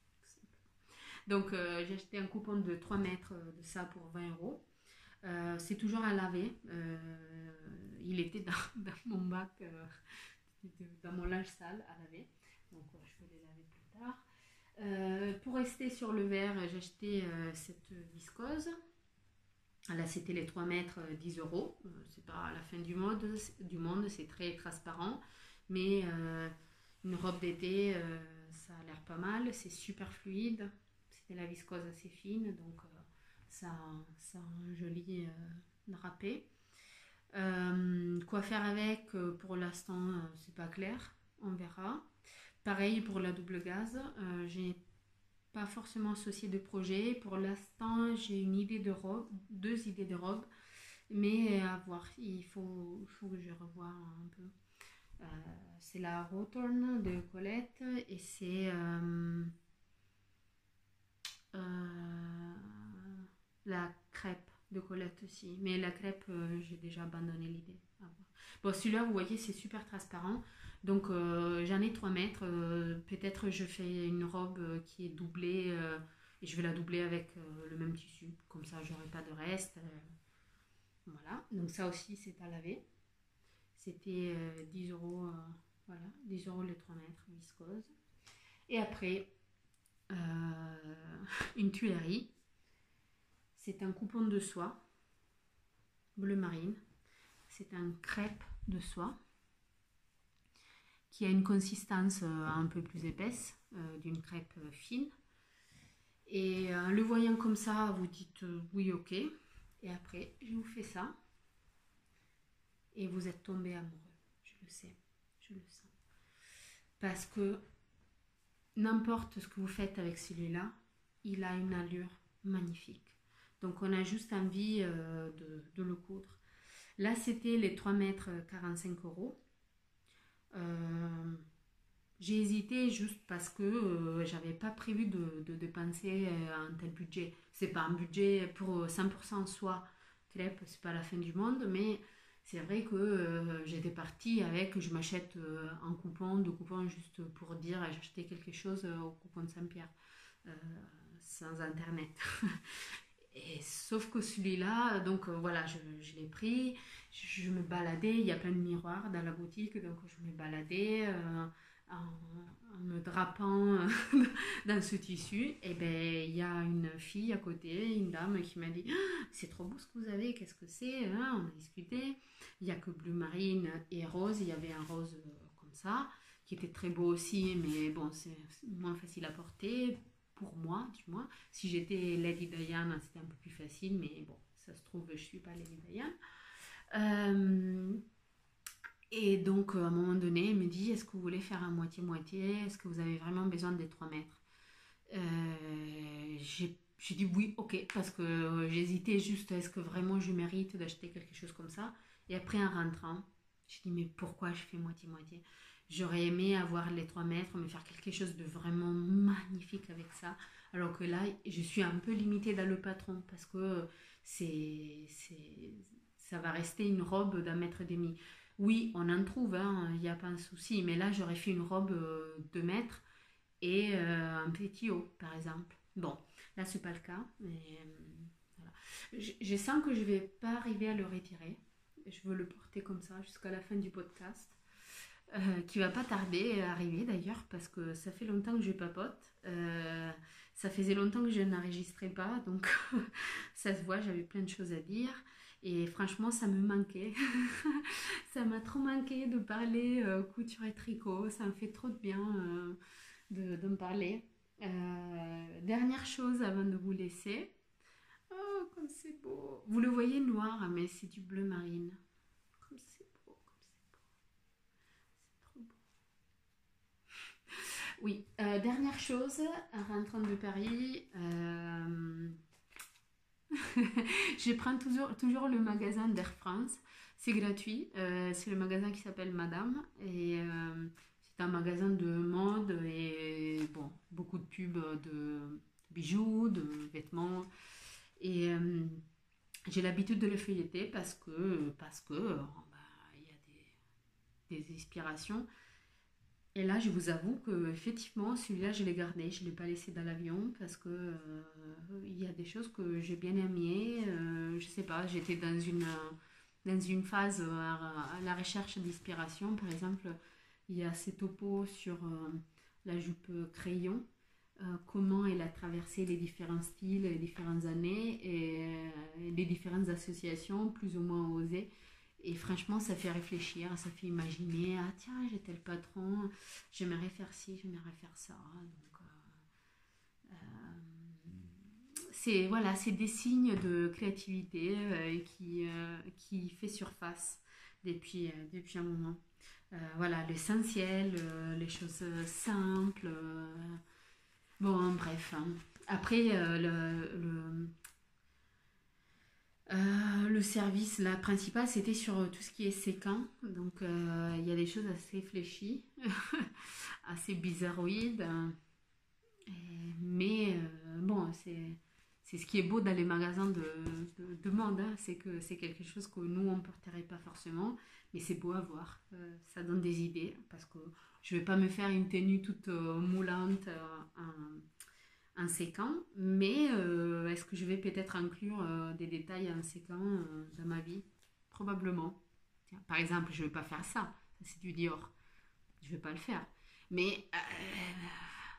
Donc, j'ai acheté un coupon de 3 mètres de ça pour 20 euros. C'est toujours à laver. Il était dans mon bac, dans mon linge sale à laver. Donc, je vais les laver plus tard. Pour rester sur le verre, j'ai acheté cette viscose. Là, c'était les 3 mètres, 10 euros. C'est pas la fin du monde, c'est très transparent. Mais une robe d'été, ça a l'air pas mal. C'est super fluide. C'était la viscose assez fine, donc ça a un joli drapé. Quoi faire avec, pour l'instant, c'est pas clair. On verra. Pareil pour la double gaze. J'ai pas forcément associé de projet. Pour l'instant, j'ai une idée de robe, 2 idées de robe, mais à voir. Il faut que je revoie un peu. C'est la Hawthorne de Colette et c'est la crêpe de Colette aussi. Mais la crêpe, j'ai déjà abandonné l'idée. Bon, celui-là, vous voyez, c'est super transparent. Donc, j'en ai 3 mètres. Peut-être je fais une robe qui est doublée et je vais la doubler avec le même tissu. Comme ça, j'aurai pas de reste. Voilà. Donc, ça aussi, c'est à laver. C'était 10 euros. Voilà, 10 euros les 3 mètres viscose. Et après, une tuilerie. C'est un coupon de soie bleu marine. C'est un crêpe de soie qui a une consistance un peu plus épaisse d'une crêpe fine. Et en le voyant comme ça, vous dites oui, ok. Et après, je vous fais ça. Et vous êtes tombé amoureux. Je le sais, je le sens. Parce que n'importe ce que vous faites avec celui-là, il a une allure magnifique. Donc on a juste envie de le coudre. Là, c'était les 3 mètres 45 euros. J'ai hésité juste parce que j'avais pas prévu de dépenser un tel budget. C'est pas un budget pour 100% soie crêpe, c'est pas la fin du monde, mais c'est vrai que j'étais partie avec, je m'achète un coupon, 2 coupons juste pour dire j'ai acheté quelque chose au coupon de Saint-Pierre, sans internet. Et sauf que celui-là, donc voilà, je l'ai pris, je me baladais, il y a plein de miroirs dans la boutique, donc je me baladais en me drapant dans ce tissu. Et ben il y a une fille à côté, une dame qui m'a dit: ah, c'est trop beau ce que vous avez, qu'est-ce que c'est, hein? On a discuté. Il y a que bleu marine et rose, il y avait un rose comme ça, qui était très beau aussi, mais bon, c'est moins facile à porter pour moi, du moins. Si j'étais Lady Diana, c'était un peu plus facile, mais bon, ça se trouve, je suis pas Lady Diana. Euh, et donc, à un moment donné, elle me dit: est-ce que vous voulez faire un moitié-moitié? Est-ce que vous avez vraiment besoin des 3 mètres? J'ai dit oui, ok, parce que j'hésitais juste, est-ce que vraiment je mérite d'acheter quelque chose comme ça? Et après, en rentrant, j'ai dit: mais pourquoi je fais moitié-moitié? J'aurais aimé avoir les 3 mètres, me faire quelque chose de vraiment magnifique avec ça. Alors que là, je suis un peu limitée dans le patron parce que c'est, c'est, ça va rester une robe d'un mètre et demi. Oui, on en trouve, hein, il n'y a pas un souci, mais là, j'aurais fait une robe 2 mètres et un petit haut, par exemple. Bon, là, c'est pas le cas. Mais, voilà. Je sens que je vais pas arriver à le retirer. Je veux le porter comme ça jusqu'à la fin du podcast. Qui va pas tarder à arriver d'ailleurs parce que ça fait longtemps que je papote. Ça faisait longtemps que je n'enregistrais pas, donc ça se voit, j'avais plein de choses à dire. Et franchement, ça me manquait. Ça m'a trop manqué de parler couture et tricot. Ça me fait trop de bien de me parler. Dernière chose avant de vous laisser. Oh, comme c'est beau. Vous le voyez noir, mais c'est du bleu marine. Comme c'est beau, comme c'est beau. C'est trop beau. Oui, dernière chose, en rentrant de Paris, je prends toujours le magasin d'Air France. C'est gratuit. C'est le magasin qui s'appelle Madame. Et c'est un magasin de mode et bon, beaucoup de pubs de bijoux, de vêtements. Et j'ai l'habitude de le feuilleter parce que il y a des inspirations. Et là, je vous avoue que effectivement, celui-là, je l'ai gardé, je ne l'ai pas laissé dans l'avion parce que il y a des choses que j'ai bien aimées. Je sais pas, j'étais dans une phase à la recherche d'inspiration. Par exemple, il y a ces topos sur la jupe crayon, comment elle a traversé les différents styles, les différentes années et les différentes associations plus ou moins osées. Et franchement, ça fait réfléchir, ça fait imaginer, ah tiens, j'étais le patron, j'aimerais faire ci, j'aimerais faire ça. Donc, c'est voilà, c'est des signes de créativité qui fait surface depuis un moment. Voilà, l'essentiel, les choses simples. Bon, bref, hein. Après, le service là, principal, c'était sur tout ce qui est séquent. Donc, il y a des choses assez fléchies, assez bizarroïdes. Mais bon, c'est ce qui est beau dans les magasins de mode. Hein. C'est que c'est quelque chose que nous, on ne porterait pas forcément. Mais c'est beau à voir. Ça donne des idées. Parce que je ne vais pas me faire une tenue toute moulante en séquent, mais est-ce que je vais peut-être inclure des détails en séquent dans ma vie? Probablement. Tiens, par exemple, je ne vais pas faire ça. Ça, c'est du Dior. Je ne vais pas le faire. Mais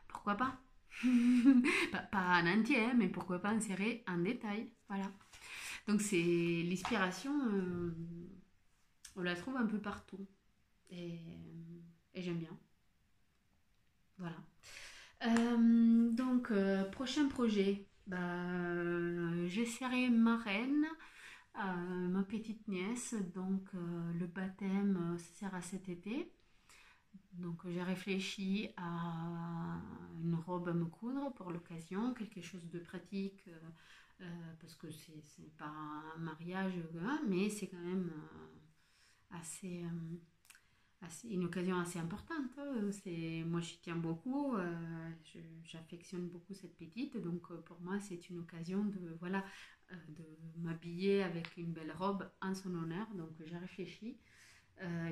pourquoi pas? Pas en entier, hein, mais pourquoi pas insérer un détail? Voilà. Donc, c'est l'inspiration, on la trouve un peu partout. Et, et j'aime bien. Voilà. Donc, prochain projet, je serai marraine à ma petite nièce. Donc, le baptême sera cet été. Donc, j'ai réfléchi à une robe à me coudre pour l'occasion, quelque chose de pratique, parce que c'est pas un mariage, hein, mais c'est quand même assez. Une occasion assez importante. Hein. Moi, j'y tiens beaucoup. J'affectionne beaucoup cette petite. Donc, pour moi, c'est une occasion voilà, de m'habiller avec une belle robe en son honneur. Donc, j'ai réfléchi.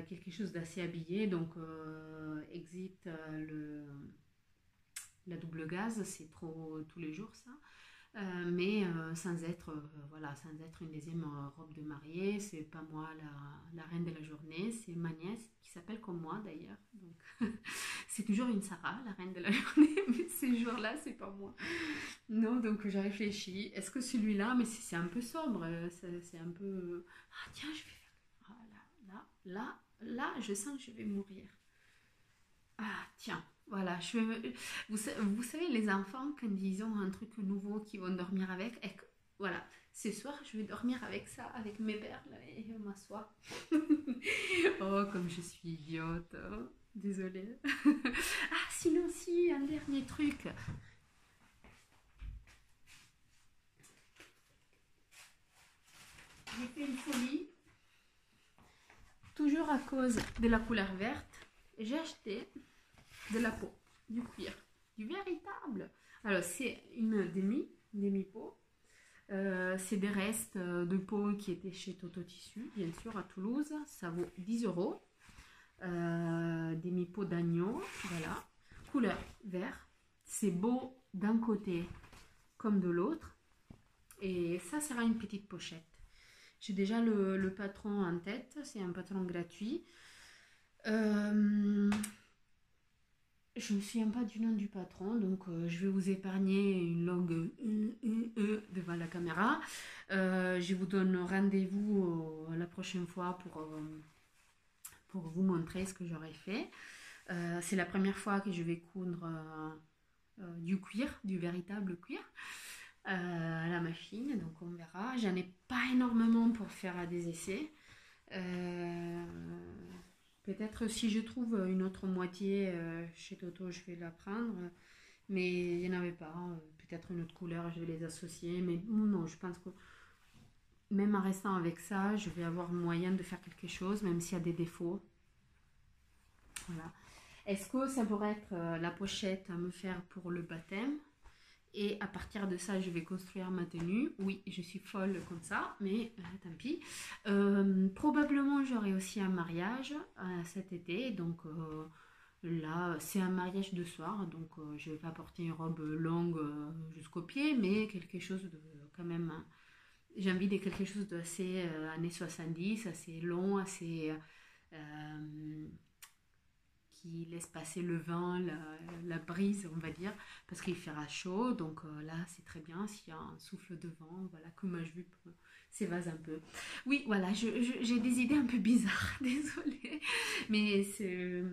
Quelque chose d'assez habillé. Donc, exit la double gaze. C'est trop tous les jours, ça. mais sans être, voilà, sans être une deuxième robe de mariée. C'est pas moi la reine de la journée, c'est ma nièce qui s'appelle comme moi d'ailleurs. Donc c'est toujours une Sarah, la reine de la journée, mais ce jour-là, c'est pas moi. Non, donc j'ai réfléchi. Est-ce que celui-là, mais c'est un peu sombre, c'est un peu. Ah tiens, je vais faire. Ah, là, je sens que je vais mourir. Ah, tiens, voilà, vous savez, les enfants, quand ils ont un truc nouveau qu'ils vont dormir avec, voilà, ce soir, je vais dormir avec ça, avec mes perles, et m'asseoir. Oh, comme je suis idiote, oh, désolée. Ah, sinon, si, un dernier truc. J'ai fait une folie, toujours à cause de la couleur verte. J'ai acheté de la peau, du cuir, du véritable. Alors, c'est une demi-peau. C'est des restes de peau qui étaient chez Toto Tissu, bien sûr, à Toulouse. Ça vaut 10 euros. Demi-peau d'agneau, voilà. Couleur vert. C'est beau d'un côté comme de l'autre. Et ça sera une petite pochette. J'ai déjà le patron en tête. C'est un patron gratuit. Je ne me souviens pas du nom du patron, donc je vais vous épargner une longue devant la caméra. Je vous donne rendez-vous la prochaine fois pour vous montrer ce que j'aurais fait. C'est la première fois que je vais coudre du cuir, du véritable cuir, à la machine, donc on verra. J'en ai pas énormément pour faire des essais. Peut-être si je trouve une autre moitié chez Toto, je vais la prendre. Mais il n'y en avait pas. Peut-être une autre couleur, je vais les associer. Mais non, je pense que même en restant avec ça, je vais avoir moyen de faire quelque chose, même s'il y a des défauts. Voilà. Est-ce que ça pourrait être la pochette à me faire pour le baptême? Et à partir de ça, je vais construire ma tenue. Oui, je suis folle comme ça, mais tant pis. Probablement, j'aurai aussi un mariage cet été. Donc là, c'est un mariage de soir. Donc je ne vais pas porter une robe longue jusqu'aux pieds, mais quelque chose de quand même. J'ai envie de quelque chose d'assez années 70, assez long, assez. Qui laisse passer le vent, la brise, on va dire, parce qu'il fera chaud. Donc là, c'est très bien s'il y a un souffle de vent, voilà, que ma jupe s'évase un peu. Oui, voilà, j'ai des idées un peu bizarres, désolée. Mais c'est,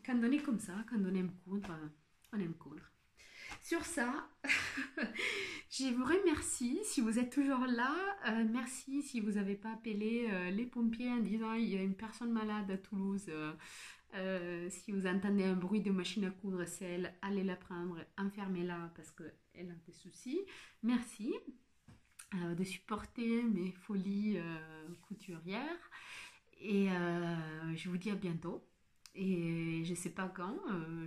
quand on est comme ça, quand on aime coudre, on aime coudre. Sur ça, je vous remercie si vous êtes toujours là. Merci si vous n'avez pas appelé les pompiers en disant il y a une personne malade à Toulouse. Si vous entendez un bruit de machine à coudre, c'est elle, allez la prendre, enfermez-la parce qu'elle a des soucis. Merci de supporter mes folies couturières. Et je vous dis à bientôt. Et je ne sais pas quand,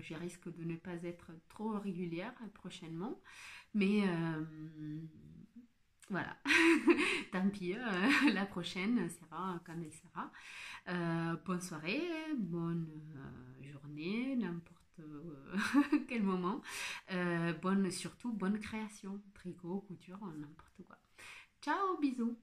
je risque de ne pas être trop régulière prochainement. Mais voilà, tant pis, la prochaine sera quand elle sera. Bonne soirée, bonne journée, n'importe quel moment. Surtout bonne création, tricot, couture, n'importe quoi. Ciao, bisous.